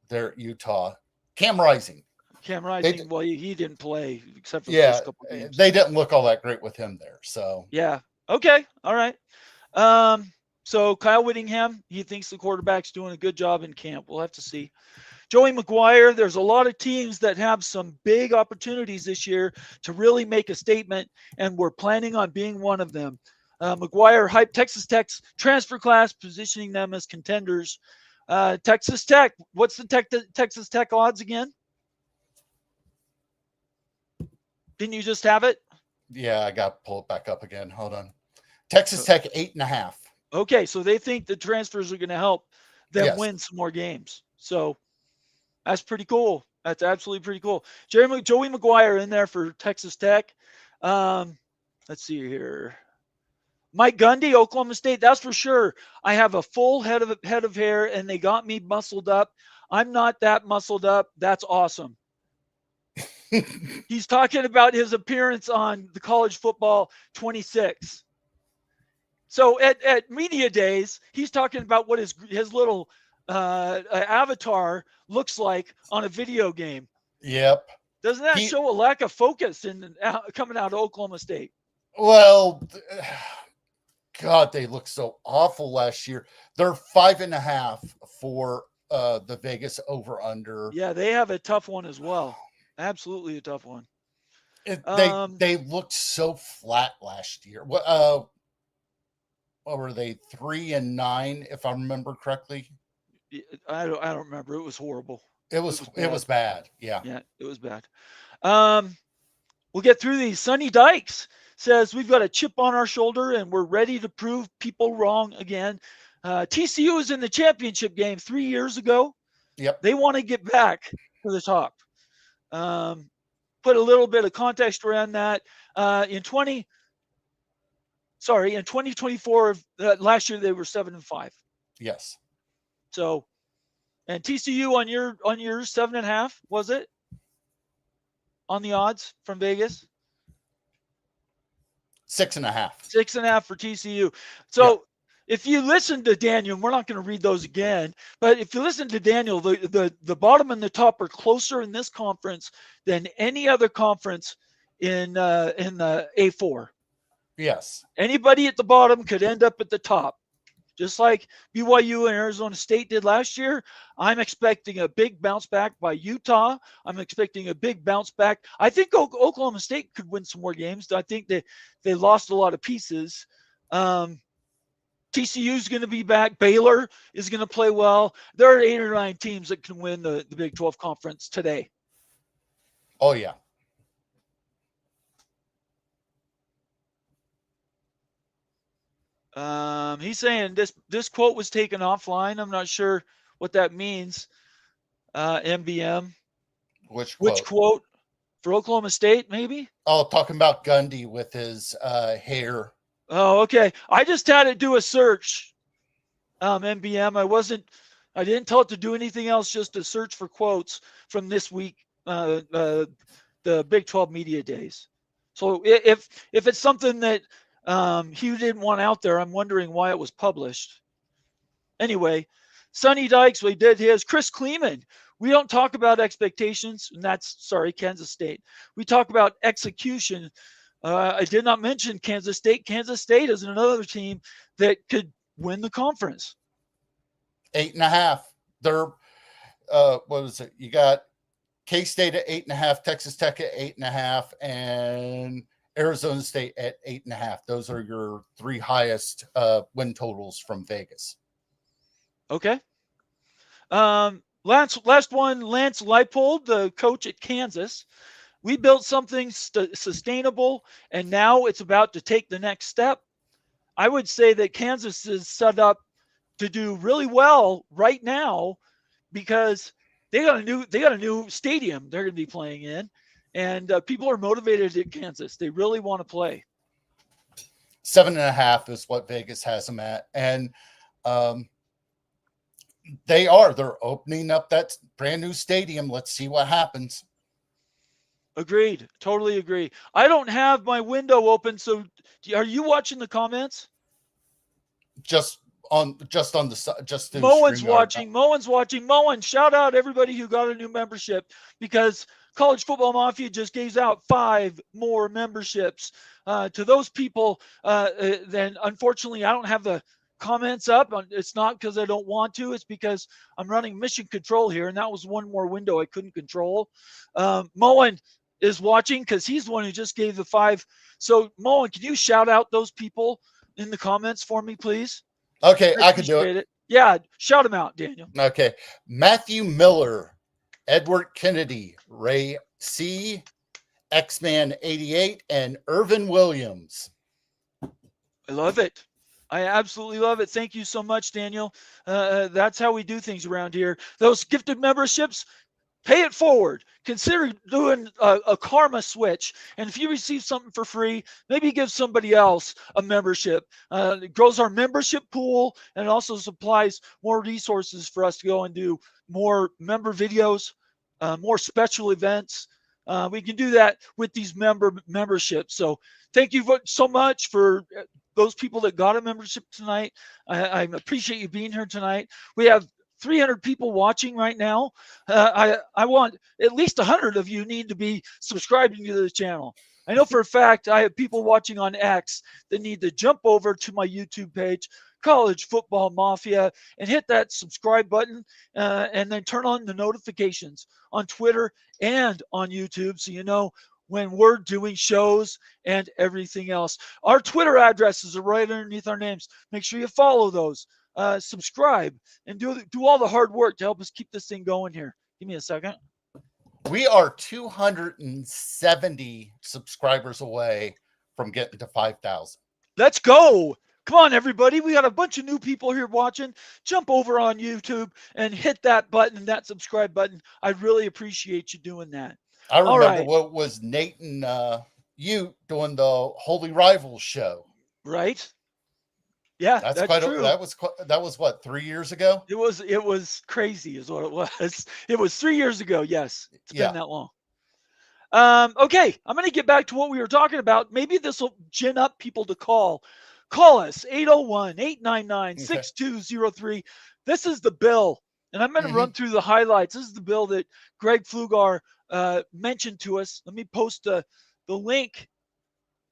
They're at Utah. Cam Rising. Well, he didn't play except for the Yeah, first couple games. They didn't look all that great with him there. So yeah. Okay. All right. So Kyle Whittingham, he thinks the quarterback's doing a good job in camp. We'll have to see. Joey McGuire, there's a lot of teams that have some big opportunities this year to really make a statement, and we're planning on being one of them. McGuire hyped Texas Tech's transfer class, positioning them as contenders. Texas Tech, what's the Texas Tech odds again? Didn't you just have it? Yeah, I got to pull it back up again. Hold on. Texas Tech 8.5. Okay, so they think the transfers are going to help them win some more games. So that's pretty cool. That's absolutely pretty cool. Joey McGuire in there for Texas Tech. Let's see here. Mike Gundy, Oklahoma State. That's for sure. I have a full head of hair, and they got me muscled up. I'm not that muscled up. That's awesome. He's talking about his appearance on the College Football 26. So at media days, he's talking about what his little avatar looks like on a video game. Yep. Doesn't that show a lack of focus coming out of Oklahoma State? Well, God, they looked so awful last year. They're 5.5 for the Vegas over/under. Yeah, they have a tough one as well. Absolutely a tough one. They looked so flat last year. What were they? 3-9, if I remember correctly. I don't remember. It was horrible. It was bad. Yeah. Yeah, it was bad. We'll get through these. Sonny Dykes says we've got a chip on our shoulder and we're ready to prove people wrong again. TCU was in the championship game 3 years ago. Yep. They want to get back to the top. Put a little bit of context around that. In 2024, last year they were 7-5. Yes. So, and TCU on your 7.5, was it? On the odds from Vegas? 6.5. 6.5 for TCU. So if you listen to Daniel, we're not going to read those again, but if you listen to Daniel, the bottom and the top are closer in this conference than any other conference in the A4. Yes. Anybody at the bottom could end up at the top. Just like BYU and Arizona State did last year, I'm expecting a big bounce back by Utah. I'm expecting a big bounce back. I think Oklahoma State could win some more games. I think they lost a lot of pieces. TCU's going to be back. Baylor is going to play well. There are 8 or 9 teams that can win the Big 12 conference today. Oh, yeah. He's saying this quote was taken offline. I'm not sure what that means. MBM. Which quote? For Oklahoma State, maybe? Oh, talking about Gundy with his hair. Oh, okay. I just had it do a search. MBM. I didn't tell it to do anything else, just to search for quotes from this week, the Big 12 Media Days. So if it's something that he didn't want out there, I'm wondering why it was published. Anyway, Sonny Dykes, we did his. Chris Kleeman, we don't talk about expectations, and that's, Kansas State. We talk about execution. I did not mention Kansas State. Kansas State is another team that could win the conference. 8.5. They're, what is it? You got K-State at 8.5, Texas Tech at 8.5, and Arizona State at 8.5. Those are your 3 highest win totals from Vegas. Okay. Last one, Lance Leipold, the coach at Kansas. We built something sustainable, and now it's about to take the next step. I would say that Kansas is set up to do really well right now because they got a new stadium they're going to be playing in, and people are motivated at Kansas. They really want to play. 7.5 is what Vegas has them at, and they're opening up that brand new stadium. Let's see what happens. Agreed. Totally agree. I don't have my window open, so are you watching the comments? Just the Moen's watching. Moen, shout out everybody who got a new membership, because College Football Mafia just gave out 5 more memberships to those people. Then unfortunately, I don't have the comments up. It's not because I don't want to. It's because I'm running mission control here, and that was one more window I couldn't control. Moen is watching because he's the one who just gave the 5. So Moen, can you shout out those people in the comments for me, please? Okay, I can do it. Yeah, shout them out, Daniel. Okay. Matthew Miller, Edward Kennedy, Ray C., X-Man 88, and Irvin Williams. I love it. I absolutely love it. Thank you so much, Daniel. That's how we do things around here. Those gifted memberships, pay it forward. Consider doing a karma switch. And if you receive something for free, maybe give somebody else a membership. It grows our membership pool, and it also supplies more resources for us to go and do more member videos, more special events. We can do that with these memberships. So thank you so much for those people that got a membership tonight. I appreciate you being here tonight. We have 300 people watching right now. I want at least 100 of you need to be subscribing to the channel. I know for a fact I have people watching on X that need to jump over to my YouTube page, College Football Mafia, and hit that subscribe button, and then turn on the notifications on Twitter and on YouTube so you know when we're doing shows and everything else. Our Twitter addresses are right underneath our names. Make sure you follow those. Subscribe and do all the hard work to help us keep this thing going here. Give me a second. We are 270 subscribers away from getting to 5,000. Let's go. Come on, everybody. We got a bunch of new people here watching. Jump over on YouTube and hit that button, that subscribe button. I really appreciate you doing that. I remember what was Nate and you doing the Holy Rivals show. Right? Yeah, that's true. That was what, 3 years ago? It was crazy is what it was. It was 3 years ago. Yes. It's been that long. Okay, I'm going to get back to what we were talking about. Maybe this will gin up people to call. Call us 801-899-6203. This is the bill, and I'm going to run through the highlights. This is the bill that Greg Pflugar mentioned to us. Let me post the link.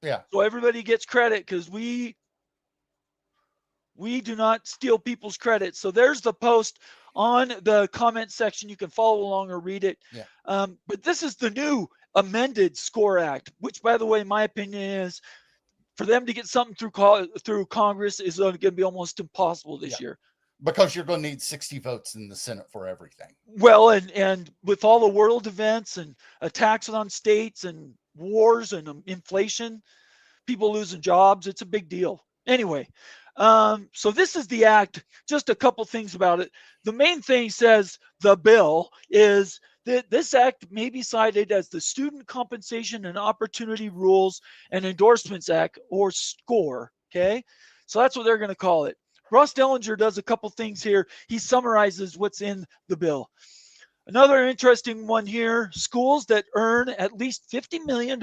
Yeah. So everybody gets credit, because we do not steal people's credit. So there's the post on the comment section. You can follow along or read it. Yeah. But this is the new amended SCORE Act, which, by the way, my opinion is for them to get something through Congress is going to be almost impossible this year. Because you're going to need 60 votes in the Senate for everything. Well, and with all the world events and attacks on states and wars and inflation, people losing jobs, it's a big deal. Anyway, so this is the act. Just a couple things about it. The main thing says the bill is that this act may be cited as the Student Compensation and Opportunity Rules and Endorsements Act, or SCORE. Okay, so that's what they're going to call it. Ross Dellinger does a couple things here. He summarizes what's in the bill. Another interesting one here: schools that earn at least $50 million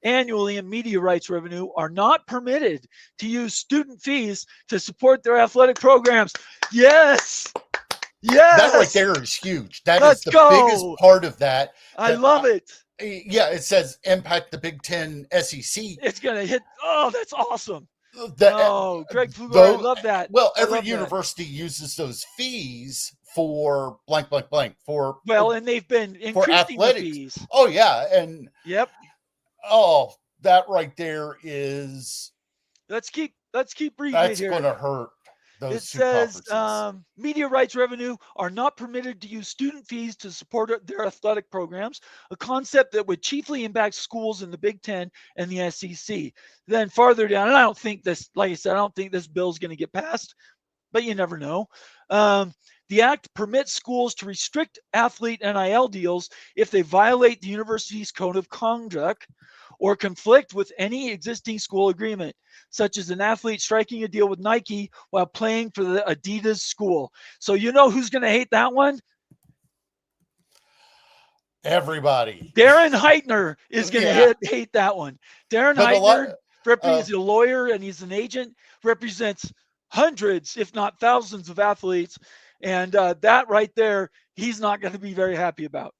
annually in media rights revenue are not permitted to use student fees to support their athletic programs. Yes. Yes. That right there is huge. That Let's is the go. biggest part of that. I love it. Yeah, it says impact the Big Ten SEC. It's going to hit. Oh, that's awesome. That, Greg Fugler, I love that. Well, I every love university uses those fees for blank, blank, blank. For and they've been increasing the fees. Oh, yeah. And yep. Oh, that right there is. Let's keep reading. That's here. going to hurt. It says media rights revenue are not permitted to use student fees to support their athletic programs, a concept that would chiefly impact schools in the Big Ten and the SEC. Then farther down, and I don't think this, like I said, I don't think this bill is going to get passed, but you never know. The act permits schools to restrict athlete NIL deals if they violate the university's code of conduct or conflict with any existing school agreement, such as an athlete striking a deal with Nike while playing for the Adidas school. So you know who's going to hate that one? Everybody. Darren Heitner is going to hate that one. Darren Heitner represents a lawyer, and he's an agent, represents hundreds, if not thousands, of athletes. And that right there, he's not going to be very happy about.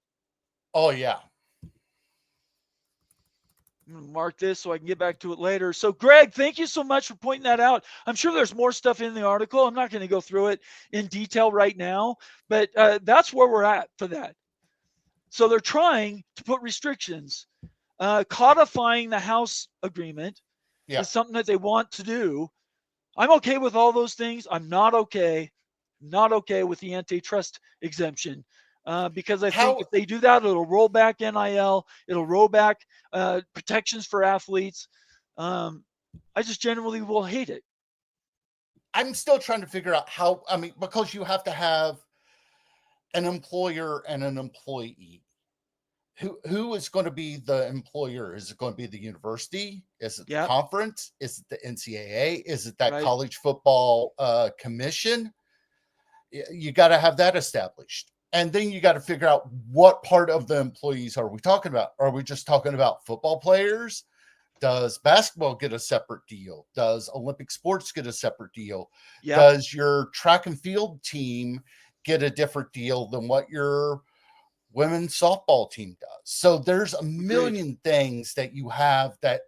Oh, yeah. I'm going to mark this so I can get back to it later. So, Greg, thank you so much for pointing that out. I'm sure there's more stuff in the article. I'm not going to go through it in detail right now, but that's where we're at for that. So they're trying to put restrictions. Codifying the House agreement is something that they want to do. I'm okay with all those things. I'm not okay with the antitrust exemption. Because I think if they do that, it'll roll back NIL, it'll roll back protections for athletes. I just generally will hate it. I'm still trying to figure out how, because you have to have an employer and an employee. Who is going to be the employer? Is it going to be the university? Is it the conference? Is it the NCAA? Is it that college football commission? You got to have that established. And then you got to figure out what part of the employees are we talking about? Are we just talking about football players? Does basketball get a separate deal? Does Olympic sports get a separate deal? Yep. Does your track and field team get a different deal than what your women's softball team does? So there's a million things that you have that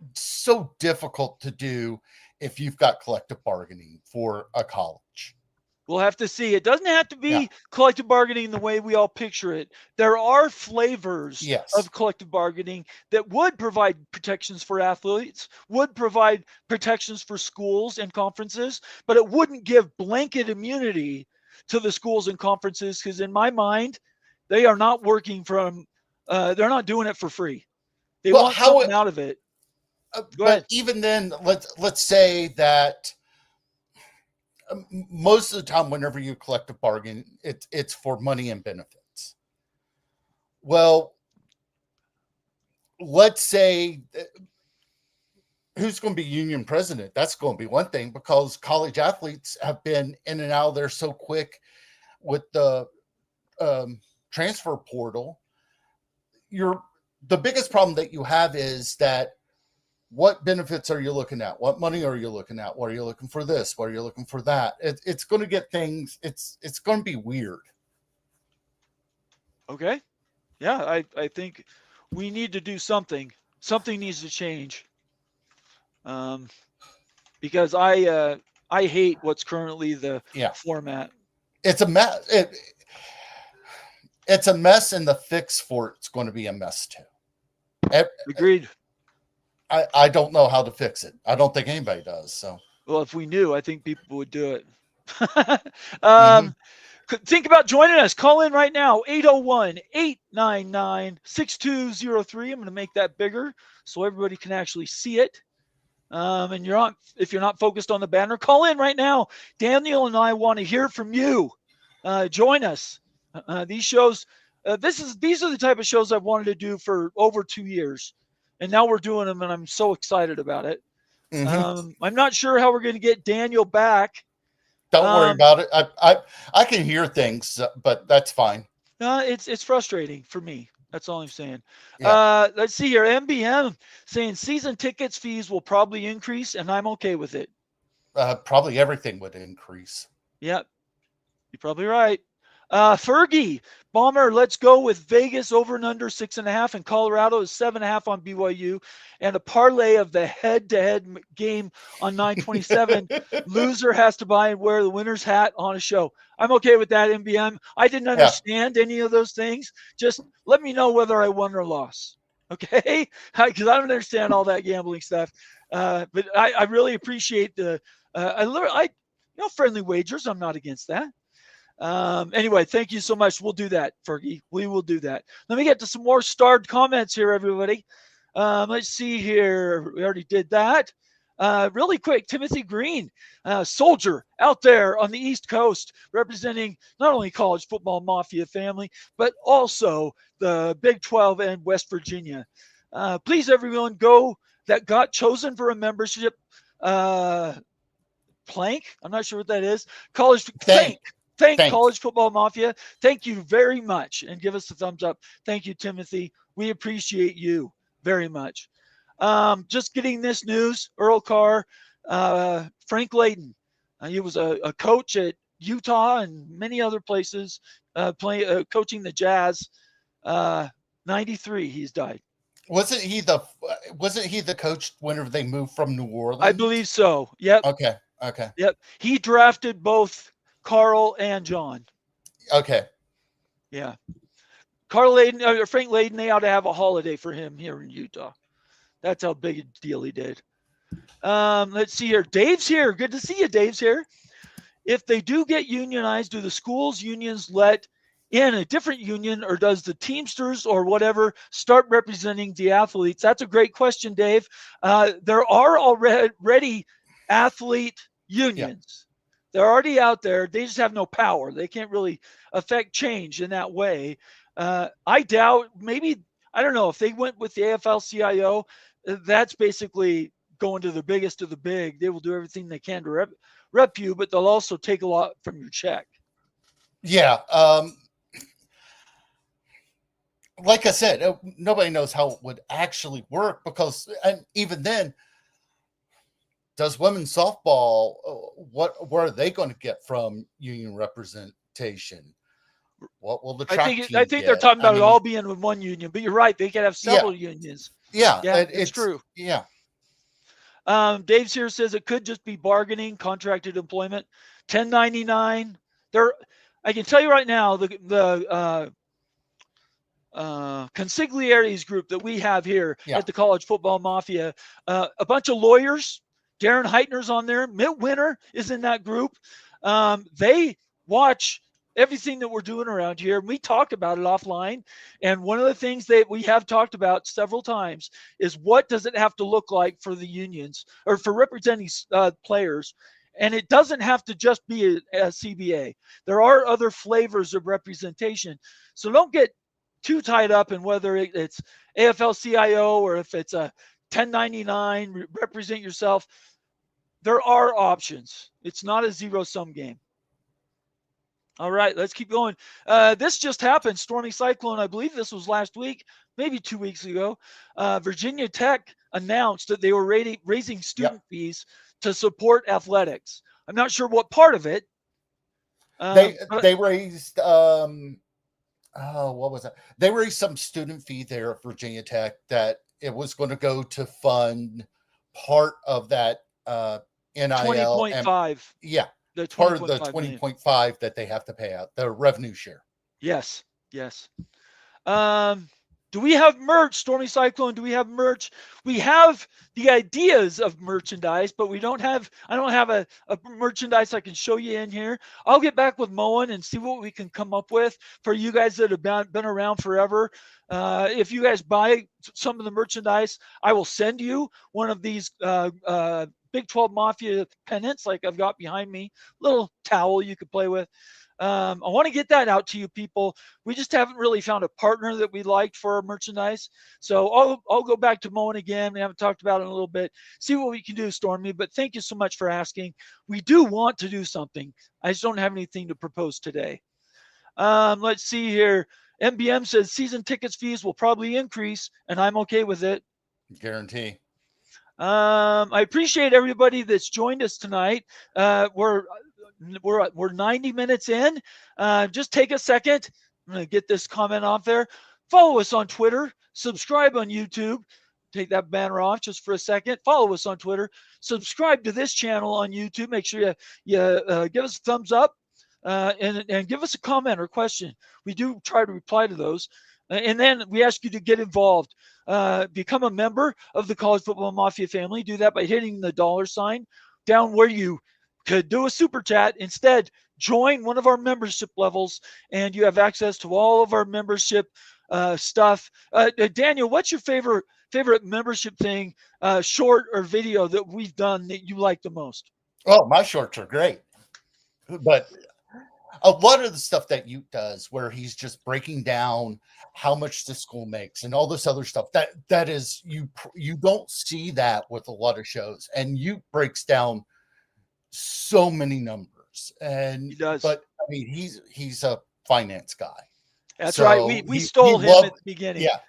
it's so difficult to do if you've got collective bargaining for a college. We'll have to see. It doesn't have to be collective bargaining the way we all picture it. There are flavors of collective bargaining that would provide protections for athletes, would provide protections for schools and conferences, but it wouldn't give blanket immunity to the schools and conferences, because in my mind, they are not working from, they're not doing it for free. They want something out of it. But even then, let's say that most of the time, whenever you collective bargain, it's for money and benefits. Well, let's say who's going to be union president? That's going to be one thing, because college athletes have been in and out of there so quick with the transfer portal. The biggest problem that you have is that what benefits are you looking at? What money are you looking at? What are you looking for this? What are you looking for that? It's going to get things. It's going to be weird. Okay. Yeah, I think we need to do something. Something needs to change. Because I hate what's currently the format. It's a mess. It's a mess, and the fix for it's going to be a mess too. Agreed. I don't know how to fix it. I don't think anybody does. So, Well, if we knew, I think people would do it. Mhm. Think about joining us. Call in right now, 801-899-6203. I'm going to make that bigger so everybody can actually see it. And if you're not focused on the banner, call in right now. Daniel and I want to hear from you. Join us. These shows, these are the type of shows I've wanted to do for over 2 years. And now we're doing them, and I'm so excited about it. Mhm. I'm not sure how we're going to get Daniel back. Don't worry about it. I can hear things, but that's fine. It's frustrating for me. That's all I'm saying. Yeah. Let's see here. MBM saying season tickets fees will probably increase, and I'm okay with it. Probably everything would increase. Yep, you're probably right. Fergie, Bomber, let's go with Vegas over and under 6.5, and Colorado is 7.5 on BYU, and a parlay of the head-to-head game on 9/27. Loser has to buy and wear the winner's hat on a show. I'm okay with that, MBM. I didn't understand any of those things. Just let me know whether I won or lost, okay? Because I don't understand all that gambling stuff. But I really appreciate friendly wagers. I'm not against that. Anyway, thank you so much. We'll do that, Fergie. We will do that. Let me get to some more starred comments here, everybody. Let's see here. We already did that. Really quick, Timothy Green, soldier out there on the East Coast, representing not only college football mafia family, but also the Big 12 and West Virginia. Please, everyone, go that got chosen for a membership plank. I'm not sure what that is. Thank College Football Mafia. Thank you very much, and give us a thumbs up. Thank you, Timothy. We appreciate you very much. Just getting this news, Earl Carr, Frank Layden. He was a coach at Utah and many other places, coaching the Jazz. 93, he's died. Wasn't he the coach whenever they moved from New Orleans? I believe so. Yep. Okay. Yep. He drafted both Carl and John. Okay. Yeah. Carl Layden, or Frank Layden, they ought to have a holiday for him here in Utah. That's how big a deal he did. Let's see here. Dave's here. Good to see you. Dave's here. If they do get unionized, do the schools unions let in a different union, or does the Teamsters or whatever start representing the athletes? That's a great question, Dave. There are already athlete unions. Yeah. They're already out there. They just have no power. They can't really affect change in that way. I doubt, maybe, I don't know, if they went with the AFL-CIO, that's basically going to the biggest of the big. They will do everything they can to rep you, but they'll also take a lot from your check. Yeah. Like I said, nobody knows how it would actually work, because, and even then, does women's softball, what are they going to get from union representation? What will the track team I think they're talking about it all being with one union, but you're right. They could have several unions. Yeah, it's true. Yeah. Dave's here says it could just be bargaining, contracted employment, 1099. I can tell you right now, the consigliaries group that we have here at the College Football Mafia, a bunch of lawyers. Darren Heitner's on there. Mitt Winter is in that group. They watch everything that we're doing around here, and we talk about it offline. And one of the things that we have talked about several times is, what does it have to look like for the unions, or for representing players? And it doesn't have to just be a CBA. There are other flavors of representation. So don't get too tied up in whether it's AFL-CIO or if it's a 1099, represent yourself. There are options. It's not a zero-sum game. All right, let's keep going. This just happened. Stormy Cyclone, I believe this was last week, maybe 2 weeks ago. Virginia Tech announced that they were raising student fees to support athletics. I'm not sure what part of it. They raised, what was that? They raised some student fee there at Virginia Tech that it was going to go to fund part of that NIL. 20.5. Yeah. Part of the 20.5 that they have to pay out, the revenue share. Yes. Do we have merch, Stormy Cyclone? Do we have merch? We have the ideas of merchandise, but I don't have a merchandise I can show you in here. I'll get back with Moen and see what we can come up with for you guys that have been around forever. If you guys buy some of the merchandise, I will send you one of these Big 12 Mafia pennants like I've got behind me, little towel you could play with. I want to get that out to you people. We just haven't really found a partner that we liked for our merchandise. So I'll go back to Moen again. We haven't talked about it in a little bit. See what we can do, Stormy. But thank you so much for asking. We do want to do something. I just don't have anything to propose today. Let's see here. MBM says season tickets fees will probably increase, and I'm okay with it. Guarantee. I appreciate everybody that's joined us tonight. We're 90 minutes in. Just take a second. I'm going to get this comment off there. Follow us on Twitter. Subscribe on YouTube. Take that banner off just for a second. Follow us on Twitter. Subscribe to this channel on YouTube. Make sure you give us a thumbs up and give us a comment or question. We do try to reply to those. And then we ask you to get involved. Become a member of the College Football Mafia family. Do that by hitting the $ down where you could do a super chat. Instead, join one of our membership levels, and you have access to all of our membership stuff. Daniel, what's your favorite membership thing, short or video that we've done that you like the most? Oh, my shorts are great, but a lot of the stuff that you does where he's just breaking down how much the school makes and all this other stuff that is you don't see that with a lot of shows, and you breaks down so many numbers. And he does. But I mean, he's a finance guy. That's so right. We stole him at the beginning. Yeah,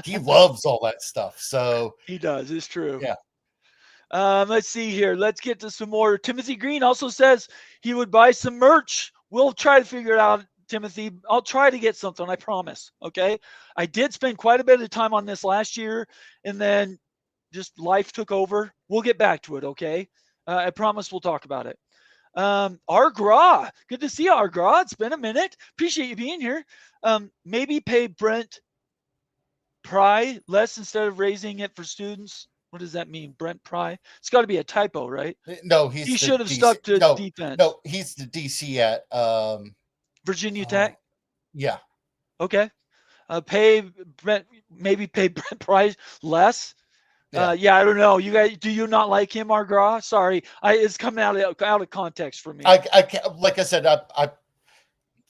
he loves all that stuff. So he does. It's true. Yeah. Let's see here. Let's get to some more. Timothy Green also says he would buy some merch. We'll try to figure it out, Timothy. I'll try to get something. I promise. Okay. I did spend quite a bit of time on this last year, and then just life took over. We'll get back to it. Okay. I promise we'll talk about it. Argra, good to see you, Argra. It's been a minute. Appreciate you being here. Maybe pay Brent Pry less instead of raising it for students. What does that mean, Brent Pry? It's got to be a typo, right? No, he should have stuck to defense. No, he's the DC at Virginia Tech. Yeah. Okay. Maybe pay Brent Pry less. Yeah, I don't know. You guys, do you not like him, Argra? Sorry, it's coming out of context for me. I can't, like I said,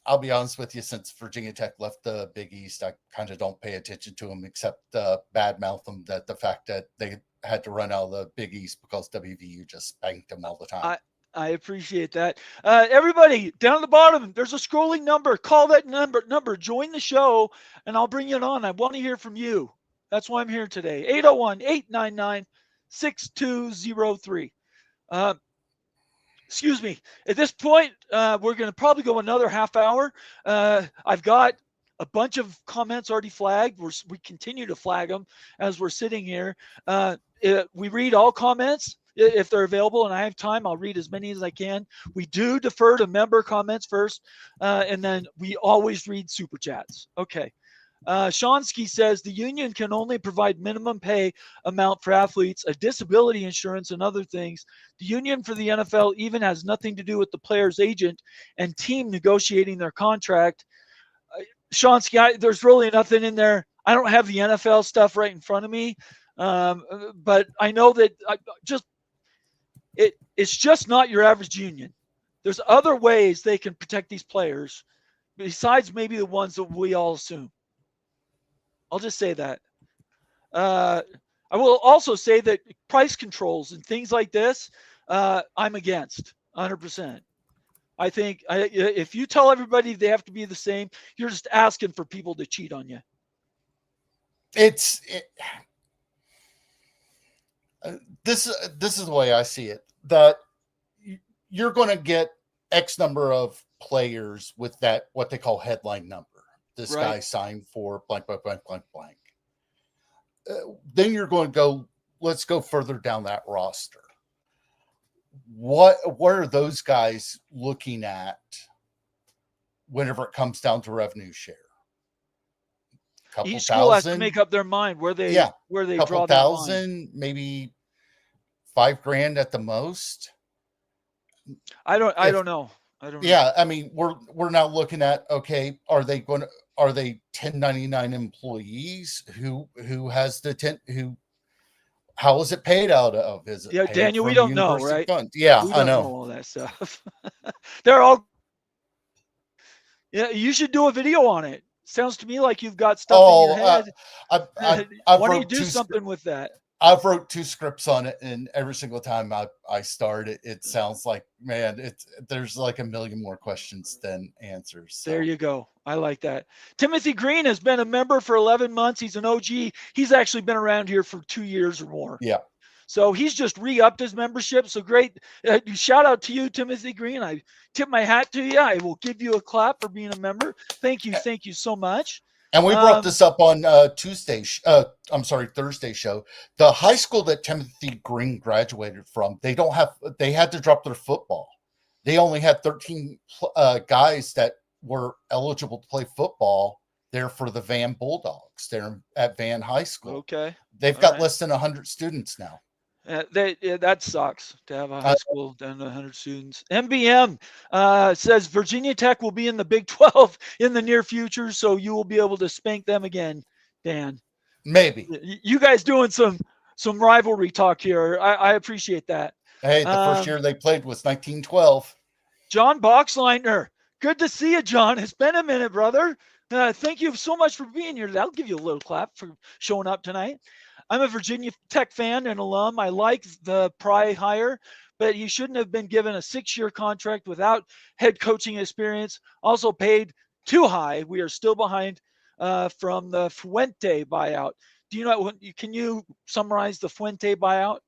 I'll be honest with you. Since Virginia Tech left the Big East, I kind of don't pay attention to them, except badmouth them that the fact that they had to run out of the Big East because WVU just spanked them all the time. I appreciate that. Everybody down at the bottom, there's a scrolling number. Call that number. Join the show, and I'll bring it on. I want to hear from you. That's why I'm here today. 801-899-6203. Excuse me. At this point, we're going to probably go another half hour. I've got a bunch of comments already flagged. We continue to flag them as we're sitting here. We read all comments if they're available, and I have time. I'll read as many as I can. We do defer to member comments first, and then we always read super chats. Okay. Shonsky says the union can only provide minimum pay amount for athletes, a disability insurance, and other things. The union for the NFL even has nothing to do with the player's agent and team negotiating their contract. Shonsky, there's really nothing in there. I don't have the NFL stuff right in front of me, but I know that it's just not your average union. There's other ways they can protect these players besides maybe the ones that we all assume. I'll just say that. I will also say that price controls and things like this, I'm against 100%. I think if you tell everybody they have to be the same, you're just asking for people to cheat on you. This is the way I see it, that you're going to get X number of players with that, what they call headline number. This guy signed for blank, blank, blank, blank, blank. Then you're going to go, let's go further down that roster. What are those guys looking at whenever it comes down to revenue share? couple Each school has to thousand. make up their mind where they Yeah, draw couple that line. thousand, maybe $5,000 at the most. I don't know. Yeah, I mean, we're now looking at, okay, are they 1099 employees? Who has how is it paid out of? Is it paid Daniel, we from don't know, university right? funds? Yeah, We I don't know. all that stuff. They're all. Yeah, you should do a video on it. Sounds to me like you've got stuff in your head. I've Why don't you wrote do something with that? I've wrote 2 scripts on it, and every single time I start it, it sounds like, man, there's like a million more questions than answers. So. There you go. I like that. Timothy Green has been a member for 11 months. He's an OG. He's actually been around here for 2 years or more. Yeah. So he's just re-upped his membership. So great. Shout out to you, Timothy Green. I tip my hat to you. I will give you a clap for being a member. Thank you. Thank you so much. And we brought this up on Thursday show. The high school that Timothy Green graduated from, they had to drop their football. They only had 13 guys that were eligible to play football there for the Van Bulldogs there at Van High School. Okay. They've got less than 100 students now. That sucks to have a high school down to 100 students. MBM says Virginia Tech will be in the Big 12 in the near future, so you will be able to spank them again, Dan. Maybe. You guys doing some rivalry talk here. I appreciate that. Hey, the first year they played was 1912. John Boxleitner. Good to see you, John. It's been a minute, brother. Thank you so much for being here. I'll give you a little clap for showing up tonight. I'm a Virginia Tech fan and alum. I like the Pry hire, but he shouldn't have been given a 6-year contract without head coaching experience. Also paid too high. We are still behind from the Fuente buyout. Do you know? Can you summarize the Fuente buyout?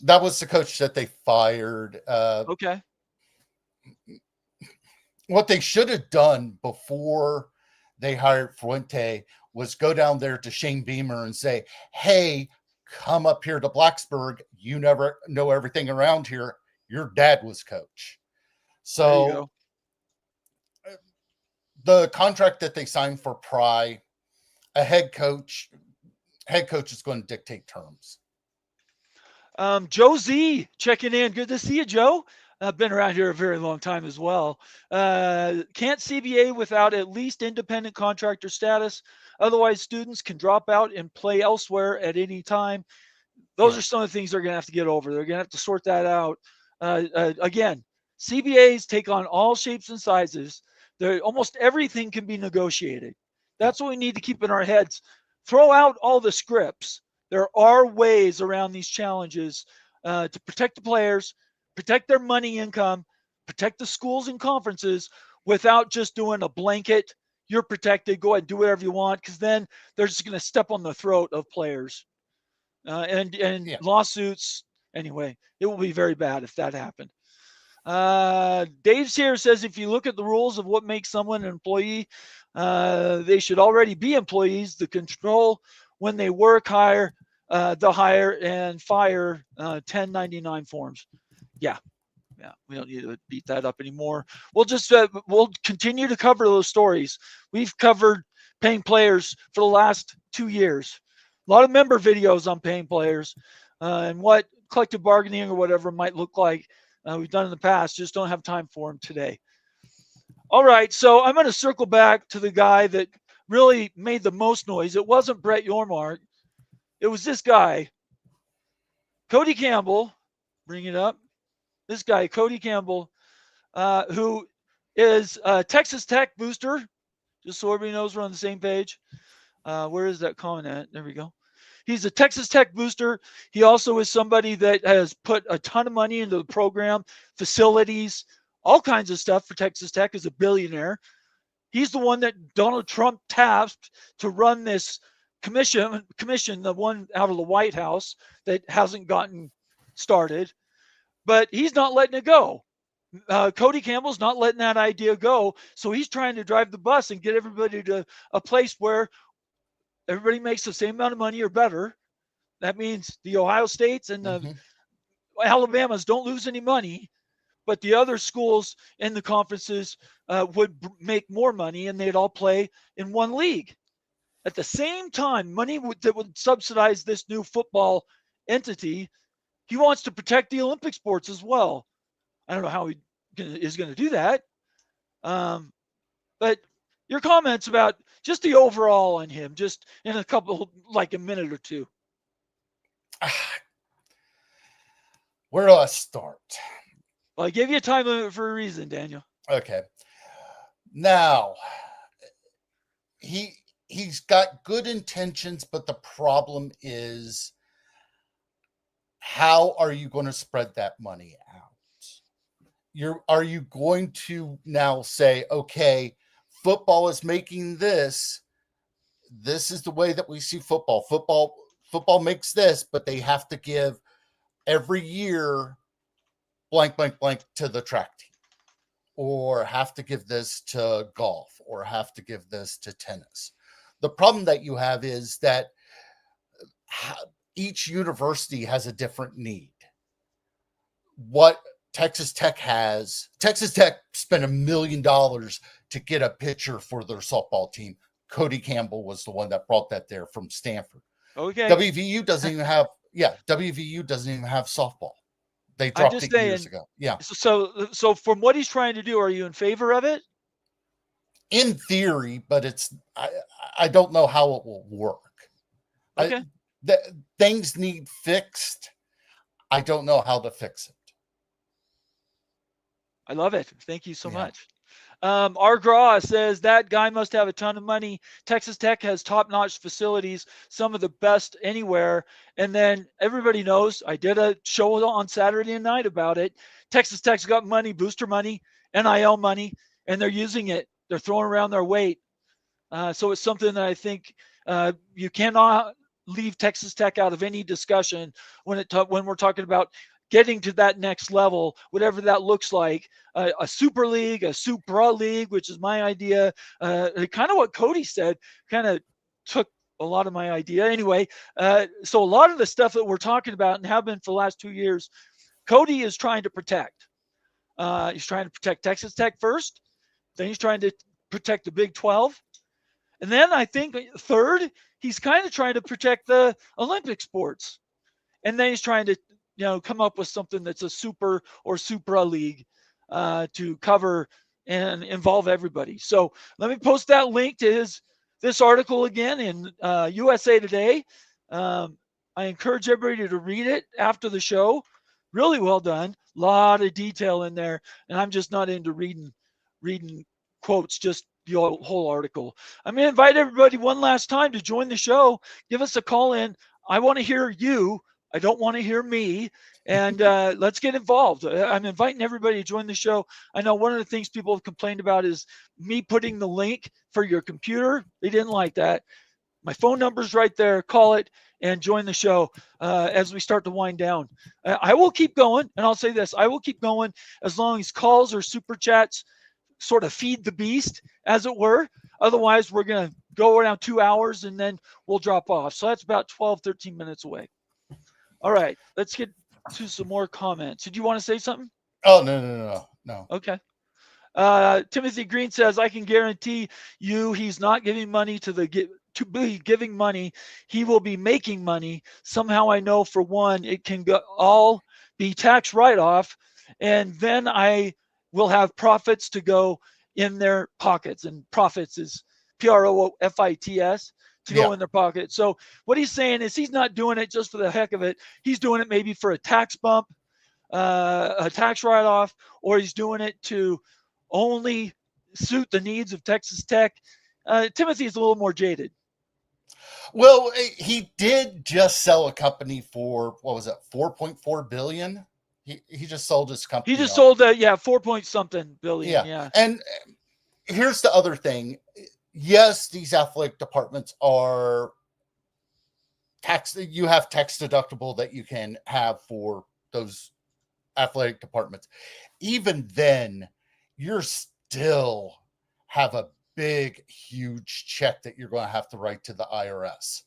That was the coach that they fired. Okay. What they should have done before they hired Fuente was go down there to Shane Beamer and say, hey, come up here to Blacksburg. You never know everything around here. Your dad was coach. So the contract that they signed for Pry, a head coach is going to dictate terms. Joe Z checking in. Good to see you, Joe. I've been around here a very long time as well. Can't CBA without at least independent contractor status. Otherwise, students can drop out and play elsewhere at any time. Those are some of the things they're going to have to get over. They're going to have to sort that out. Again, CBAs take on all shapes and sizes. Almost everything can be negotiated. That's what we need to keep in our heads. Throw out all the scripts. There are ways around these challenges to protect the players, protect their money income, protect the schools and conferences without just doing a blanket, you're protected, go ahead and do whatever you want, because then they're just going to step on the throat of players. And lawsuits, anyway, it will be very bad if that happened. Dave's here says if you look at the rules of what makes someone an employee, they should already be employees. The control when they work, hire, the hire and fire 1099 forms. Yeah, we don't need to beat that up anymore. We'll just we'll continue to cover those stories. We've covered paying players for the last 2 years. A lot of member videos on paying players and what collective bargaining or whatever might look like. We've done in the past, just don't have time for them today. All right, so I'm going to circle back to the guy that really made the most noise. It wasn't Brett Yormark. It was this guy, Cody Campbell. Bring it up. This guy, Cody Campbell, who is a Texas Tech booster, just so everybody knows we're on the same page. Where is that comment at? There we go. He's a Texas Tech booster. He also is somebody that has put a ton of money into the program, facilities, all kinds of stuff for Texas Tech as a billionaire. He's the one that Donald Trump tasked to run this commission, the one out of the White House that hasn't gotten started. But he's not letting it go. Cody Campbell's not letting that idea go. So he's trying to drive the bus and get everybody to a place where everybody makes the same amount of money or better. That means the Ohio States and the Alabamas don't lose any money, but the other schools in the conferences would make more money and they'd all play in one league. At the same time, money that would subsidize this new football entity, he wants to protect the Olympic sports as well. I don't know how he is going to do that. But your comments about just the overall on him, just in a minute or two. Where do I start? Well, I gave you a time limit for a reason, Daniel. Okay. Now, he's got good intentions, but the problem is, how are you going to spread that money out? Are you going to now say, okay, football is making this. This is the way that we see football. Football makes this, but they have to give every year blank, blank, blank to the track team, or have to give this to golf, or have to give this to tennis. The problem that you have is that each university has a different need. What Texas Tech spent $1 million to get a pitcher for their softball team. Cody Campbell was the one that brought that there from Stanford. Okay. WVU doesn't even have softball. They dropped it years ago. Yeah. So from what he's trying to do, are you in favor of it? In theory, but I don't know how it will work. Okay. Things need fixed. I don't know how to fix it. I love it. Thank you so much. R. Graw says that guy must have a ton of money. Texas Tech has top-notch facilities, some of the best anywhere. And then everybody knows, I did a show on Saturday night about it. Texas Tech's got money, booster money, NIL money, and they're using it. They're throwing around their weight. So it's something that I think you cannot leave Texas Tech out of any discussion when we're talking about getting to that next level, whatever that looks like, a super league, a supra league, which is my idea. Kind of what Cody said, kind of took a lot of my idea. Anyway, so a lot of the stuff that we're talking about and have been for the last 2 years, Cody is trying to protect. He's trying to protect Texas Tech first. Then he's trying to protect the Big 12. And then I think third, he's kind of trying to protect the Olympic sports. And then he's trying to come up with something that's a super or supra league to cover and involve everybody. So let me post that link to this article again in USA Today. I encourage everybody to read it after the show. Really well done. A lot of detail in there. And I'm just not into reading quotes, just the whole article. I'm going to invite everybody one last time to join the show. Give us a call in. I want to hear you. I don't want to hear me. And let's get involved. I'm inviting everybody to join the show. I know one of the things people have complained about is me putting the link for your computer. They didn't like that. My phone number's right there. Call it and join the show as we start to wind down. I will keep going. And I'll say this. I will keep going as long as calls or super chats sort of feed the beast, as it were. Otherwise, we're going to go around 2 hours and then we'll drop off. So that's about 12, 13 minutes away. All right, let's get to some more comments. Did you want to say something? Oh, no. Okay. Timothy Green says, I can guarantee you he's not giving money to be giving money. He will be making money. Somehow I know, for one, it can all be tax write-off, and then I will have profits to go in their pockets. And profits is PROFITS. To go in their pocket. So what he's saying is he's not doing it just for the heck of it. He's doing it maybe for a tax bump, a tax write-off, or he's doing it to only suit the needs of Texas Tech. Timothy's a little more jaded. Well, he did just sell a company for, what was it, $4.4 billion? He just sold his company. He just sold 4 point something billion. Yeah. And here's the other thing. Yes, these athletic departments are tax. You have tax deductible that you can have for those athletic departments. Even then, you're still have a big, huge check that you're going to have to write to the IRS.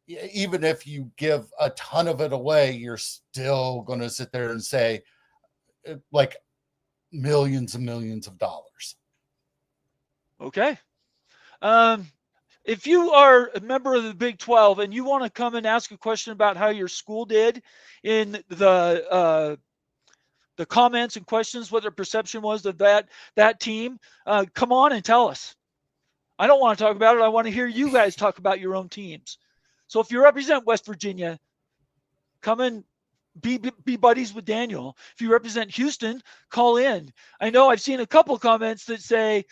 Even if you give a ton of it away, you're still going to sit there and say, like, millions and millions of dollars. Okay. if you are a member of the Big 12 and you want to come and ask a question about how your school did in the comments and questions, what their perception was of that team, come on and tell us. I don't want to talk about it. I want to hear you guys talk about your own teams. So if you represent West Virginia, come and be buddies with Daniel. If you represent Houston, call in. I know I've seen a couple comments that say,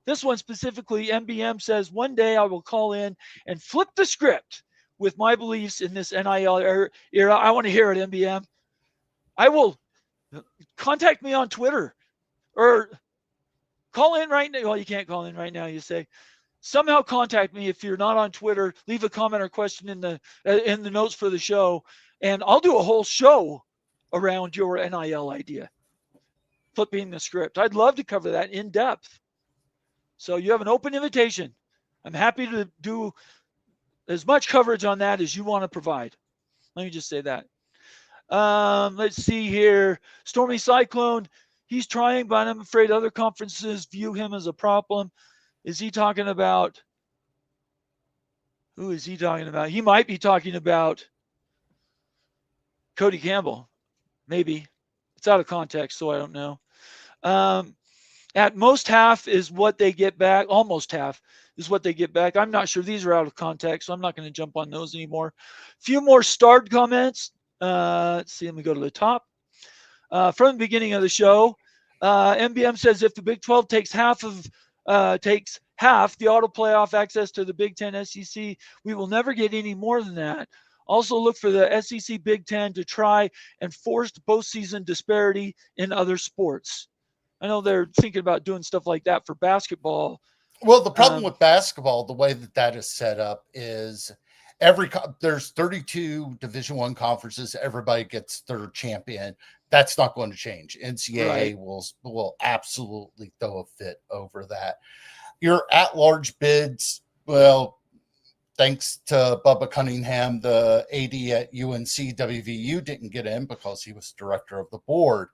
this one specifically, MBM says, one day I will call in and flip the script with my beliefs in this NIL era. I want to hear it, MBM. I will. Contact me on Twitter or call in right now. Well, you can't call in right now. You say somehow contact me if you're not on Twitter. Leave a comment or question in the notes for the show, and I'll do a whole show around your NIL idea, flipping the script. I'd love to cover that in depth. So you have an open invitation. I'm happy to do as much coverage on that as you want to provide. Let me just say that. Let's see here. Stormy Cyclone. He's trying, but I'm afraid other conferences view him as a problem. Is he talking about? Who is he talking about? He might be talking about Cody Campbell. Maybe. It's out of context, so I don't know. At most half is what they get back. Almost half is what they get back. I'm not sure. These are out of context, so I'm not going to jump on those anymore. A few more starred comments. Let's see. Let me go to the top. From the beginning of the show, MBM says if the Big 12 takes half the auto playoff access to the Big 10 SEC, we will never get any more than that. Also look for the SEC Big 10 to try and force the postseason disparity in other sports. I know they're thinking about doing stuff like that for basketball. Well, the problem with basketball, the way that is set up is there's 32 Division I conferences. Everybody gets their champion. That's not going to change. NCAA will absolutely throw a fit over that. Your at-large bids, well, thanks to Bubba Cunningham, the AD at UNC WVU didn't get in because he was director of the board,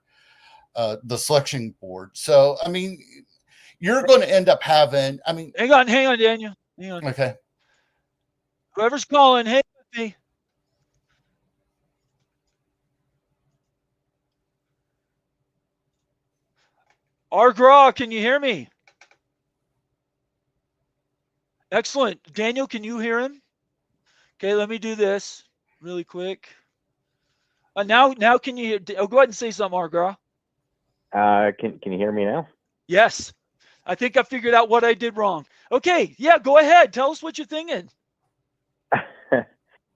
the selection board. So, I mean, you're going to end up having, hang on, Daniel. Hang on. Okay. Whoever's calling, hang with me. Argra, can you hear me? Excellent. Daniel, can you hear him? Okay, let me do this really quick. Now can you hear? Oh, go ahead and say something, Argra. Can you hear me now? Yes. I think I figured out what I did wrong. Okay, yeah, go ahead. Tell us what you're thinking.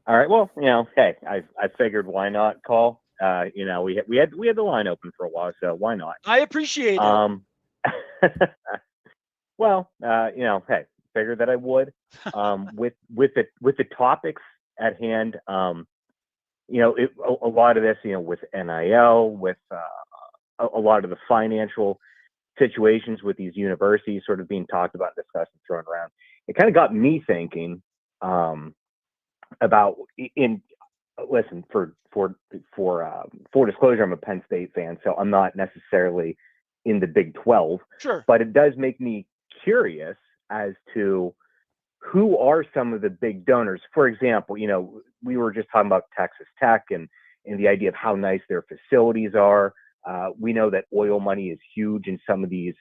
All right. Well, hey, I figured why not call. We had the line open for a while, so why not? I appreciate it. Well, hey, figured that I would. With the topics at hand, a lot of this, with NIL, with a lot of the financial situations with these universities sort of being talked about, discussed, and thrown around. It kind of got me thinking about listen, for disclosure, I'm a Penn State fan, so I'm not necessarily in the Big 12. Sure. But it does make me curious as to who are some of the big donors. For example, we were just talking about Texas Tech and the idea of how nice their facilities are. We know that oil money is huge in some of these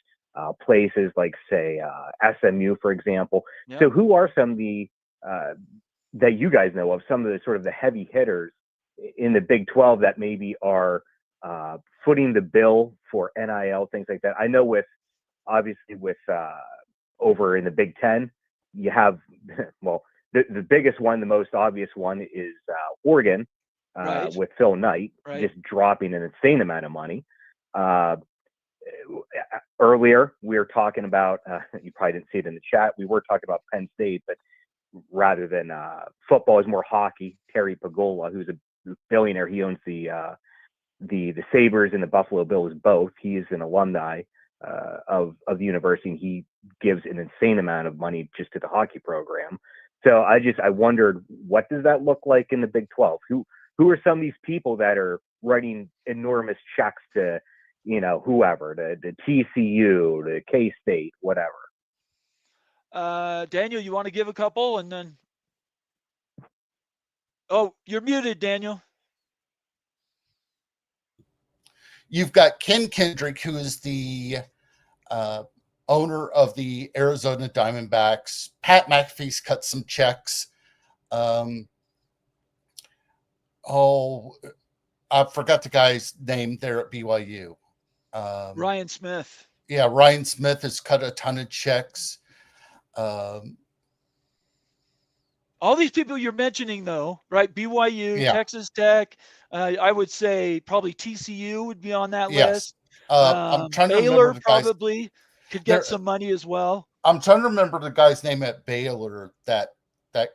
places, like, say, SMU, for example. Yep. So who are some of the that you guys know of, some of the sort of the heavy hitters in the Big 12 that maybe are footing the bill for NIL, things like that? I know obviously with over in the Big 10, you have, well, the biggest one, the most obvious one is Oregon. Right. With Phil Knight, right, just dropping an insane amount of money. Earlier, we were talking about, you probably didn't see it in the chat, we were talking about Penn State, but rather than football, is more hockey. Terry Pagola, who's a billionaire, he owns the Sabres and the Buffalo Bills both. He is an alumni of the university, and he gives an insane amount of money just to the hockey program. So I wondered, what does that look like in the Big 12? Who are some of these people that are writing enormous checks to, whoever, to TCU, to K-State, whatever? Daniel, you want to give a couple and then? Oh, you're muted, Daniel. You've got Ken Kendrick, who is the owner of the Arizona Diamondbacks. Pat McAfee's cut some checks. I forgot the guy's name there at BYU. Ryan Smith. Yeah, Ryan Smith has cut a ton of checks. All these people you're mentioning, though, right? BYU, Yeah. Texas Tech. I would say probably TCU would be on that Yes. list. I'm trying to Baylor remember the guys. probably could get some money as well. I'm trying to remember the guy's name at Baylor that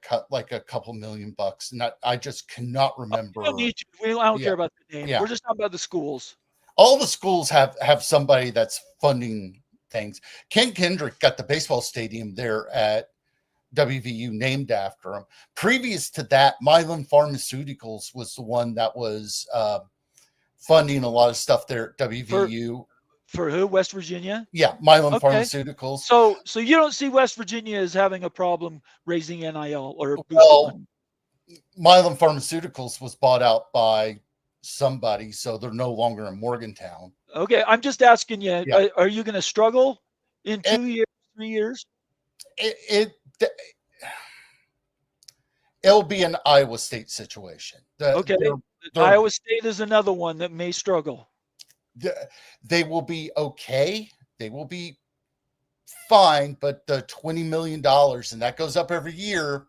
cut like a couple $1 million, and I just cannot remember. We don't need to. I don't care about the name. Yeah. We're just talking about the schools. All the schools have somebody that's funding things. Ken Kendrick got the baseball stadium there at WVU named after him. Previous to that, Mylan Pharmaceuticals was the one that was funding a lot of stuff there at WVU. For who? West Virginia? Yeah, Mylan Pharmaceuticals. So you don't see West Virginia as having a problem raising NIL or boosting money? Mylan Pharmaceuticals was bought out by somebody, so they're no longer in Morgantown. Okay, I'm just asking you, Yeah. Are you going to struggle in 2 years, 3 years? It'll be an Iowa State situation. Okay, Iowa State is another one that may struggle. They will be okay. They will be fine, but the $20 million, and that goes up every year.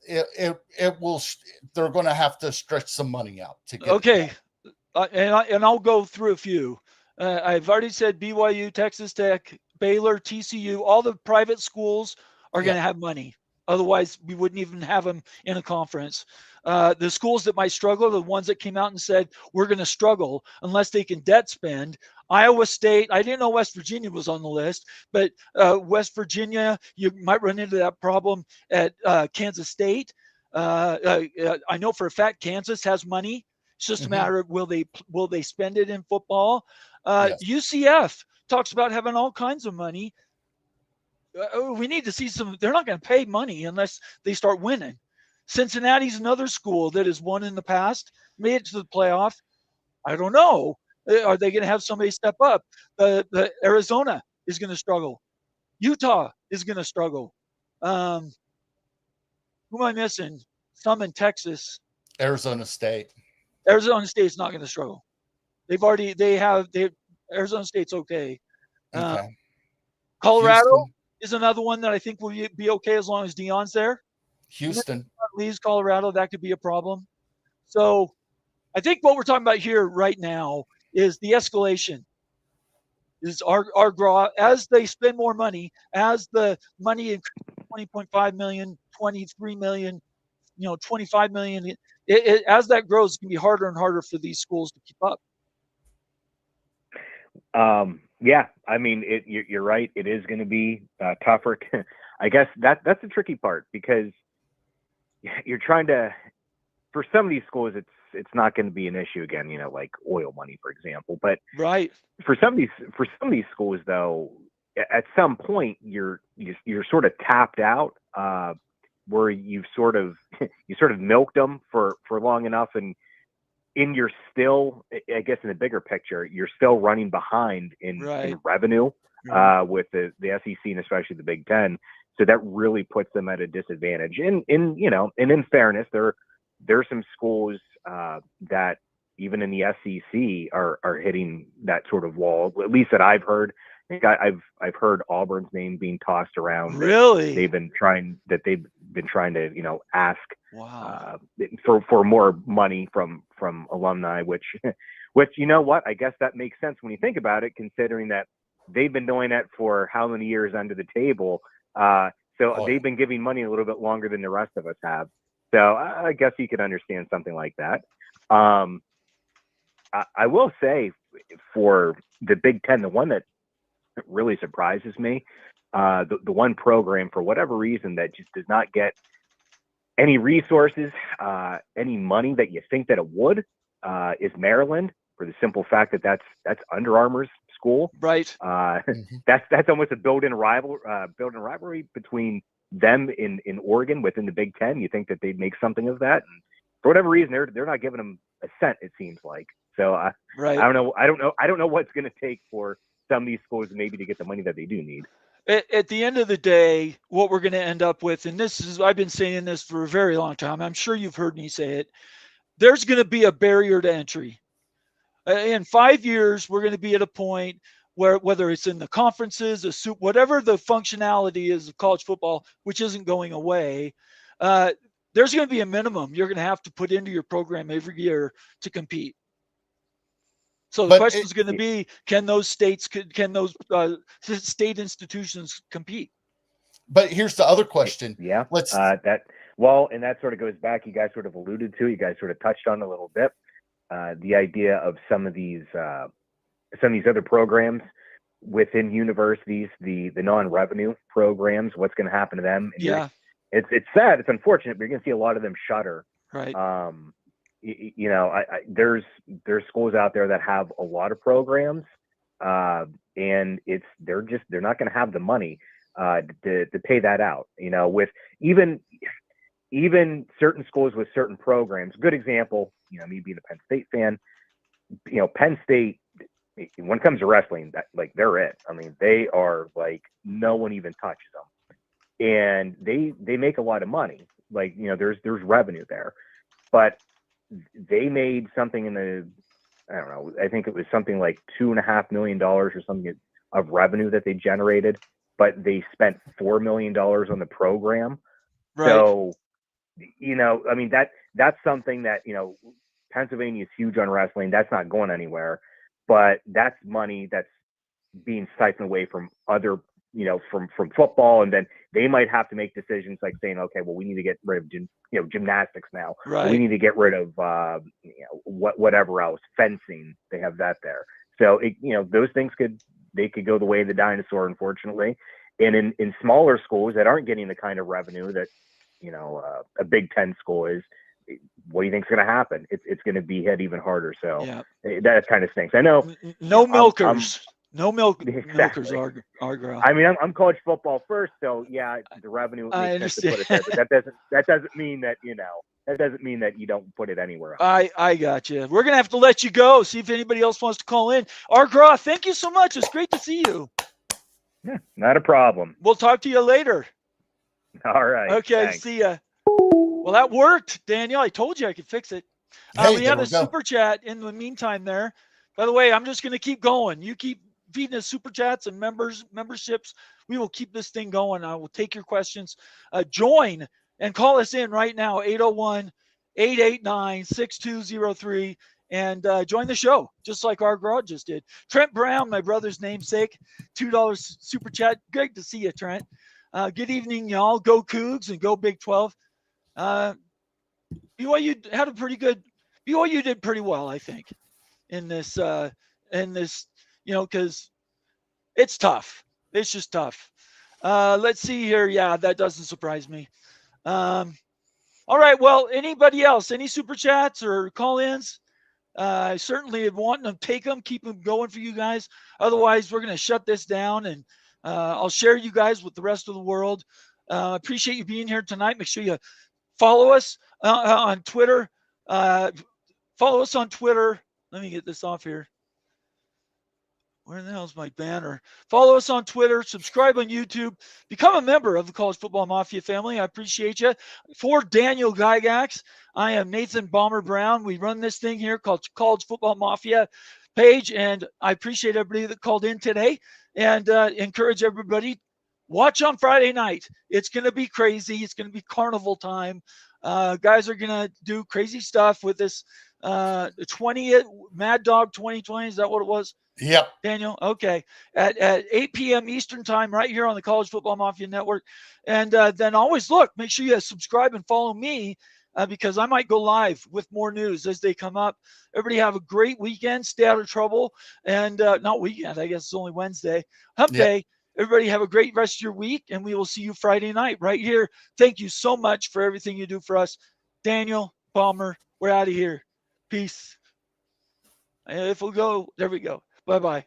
It will. They're going to have to stretch some money out to get. Okay, and I'll go through a few. I've already said BYU, Texas Tech, Baylor, TCU. All the private schools are going to have money. Otherwise, we wouldn't even have them in a conference. The schools that might struggle are the ones that came out and said, we're going to struggle unless they can debt spend. Iowa State, I didn't know West Virginia was on the list, but West Virginia, you might run into that problem at Kansas State. I know for a fact Kansas has money. It's just a matter of will they spend it in football? Yes. UCF talks about having all kinds of money. We need to see some. They're not going to pay money unless they start winning. Cincinnati's another school that has won in the past, made it to the playoff. I don't know. Are they going to have somebody step up? The Arizona is going to struggle. Utah is going to struggle. Who am I missing? Some in Texas. Arizona State. Arizona State's not going to struggle. Arizona State's okay. Okay. Colorado Houston. is another one that I think will be okay as long as Deion's there. Houston Leaves Colorado, that could be a problem. So I think what we're talking about here right now is the escalation. Is our draw as they spend more money, as the money increases 20.5 million, 23 million, 25 million. As that grows, it's going to be harder and harder for these schools to keep up. Yeah, I mean, you're right. It is going to be tougher. I guess that's the tricky part, because you're trying to, for some of these schools, it's not going to be an issue again, like oil money, for example. But right, for some of these schools, though, at some point you're sort of tapped out, where you've sort of milked them for long enough, and you're still, I guess, in the bigger picture, you're still running behind in revenue with the SEC and especially the Big Ten. So that really puts them at a disadvantage. And in fairness, there's some schools that even in the SEC are hitting that sort of wall, at least that I've heard. I've heard Auburn's name being tossed around. Really? They've been trying to ask wow. for more money from alumni, which you know what? I guess that makes sense when you think about it, considering that they've been doing that for how many years under the table. They've been giving money a little bit longer than the rest of us have. So I guess you could understand something like that. I will say, for the Big Ten, the one that really surprises me, the one program, for whatever reason, that just does not get any resources, any money that you think that it would, is Maryland, for the simple fact that that's Under Armour's school. Right. That's almost a built-in rivalry between them in Oregon within the Big Ten. You think that they'd make something of that? And for whatever reason, they're not giving them a cent, it seems like. So Right. I don't know what's going to take for some of these schools maybe to get the money that they do need. At the end of the day, what we're going to end up with, and I've been saying this for a very long time. I'm sure you've heard me say it. There's going to be a barrier to entry. In 5 years, we're going to be at a point where, whether it's in the conferences, whatever the functionality is of college football, which isn't going away, there's going to be a minimum you're going to have to put into your program every year to compete. So the question is going to be, can those state institutions compete? But here's the other question. Yeah. And that sort of goes back. You guys sort of alluded to. You guys sort of touched on a little bit. The idea of some of these other programs within universities, the non-revenue programs. What's going to happen to them? And yeah. It's sad. It's unfortunate, but you're going to see a lot of them shutter. Right. There's schools out there that have a lot of programs, and they're not going to have the money to pay that out. With even certain schools with certain programs. Good example. Me being a Penn State fan. Penn State, when it comes to wrestling, they're it. I mean, they are like no one even touches them, and they make a lot of money. There's revenue there, but they made something I think it was something like $2.5 million or something of revenue that they generated, but they spent $4 million on the program. Right. So, that's something that, Pennsylvania is huge on wrestling. That's not going anywhere, but that's money that's being siphoned away from other, from football. And then they might have to make decisions like saying, okay, well, we need to get rid of gymnastics now. Right. We need to get rid of, whatever else, fencing. They have that there. So, those things could go the way of the dinosaur, unfortunately. And in smaller schools that aren't getting the kind of revenue that, a Big Ten school is, what do you think is going to happen? It's going to be hit even harder. So that kind of stinks. I know. No milkers. Exactly. Milkers are ground. I mean, I'm college football first, so yeah, the revenue makes sense to put it there, but that doesn't mean that you don't put it anywhere else. I got you. We're gonna have to let you go. See if anybody else wants to call in. Argra, thank you so much. It's great to see you. Yeah, not a problem. We'll talk to you later. All right. Okay. Thanks. See ya. Well, that worked, Daniel. I told you I could fix it. We have a super chat in the meantime there. By the way, I'm just going to keep going. You keep feeding us super chats and memberships. We will keep this thing going. I will take your questions. Join and call us in right now, 801-889-6203, and join the show, just like our garage just did. Trent Brown, my brother's namesake, $2 super chat. Great to see you, Trent. Good evening, y'all. Go Cougs and go Big 12. BYU had a pretty good. BYU did pretty well, I think, in this, because it's tough. It's just tough. Let's see here. Yeah, that doesn't surprise me. All right. Well, anybody else? Any super chats or call-ins? I certainly want to take them, keep them going for you guys. Otherwise, we're going to shut this down, and I'll share you guys with the rest of the world. Appreciate you being here tonight. Make sure you follow us on Twitter. Follow us on Twitter. Let me get this off here. Where the hell is my banner? Follow us on Twitter. Subscribe on YouTube. Become a member of the College Football Mafia family. I appreciate you. For Daniel Gygax, I am Nathan Bomber Brown. We run this thing here called College Football Mafia page, and I appreciate everybody that called in today, and encourage everybody. Watch on Friday night. It's going to be crazy. It's going to be carnival time. Guys are going to do crazy stuff with this 20th Mad Dog 2020. Is that what it was? Yep. Daniel? Okay. At 8 p.m. Eastern time right here on the College Football Mafia Network. And then always make sure you subscribe and follow me because I might go live with more news as they come up. Everybody have a great weekend. Stay out of trouble. And not weekend. I guess it's only Wednesday. Hump Day. Everybody have a great rest of your week, and we will see you Friday night right here. Thank you so much for everything you do for us. Daniel, Palmer, we're out of here. Peace. If we'll go, there we go. Bye-bye.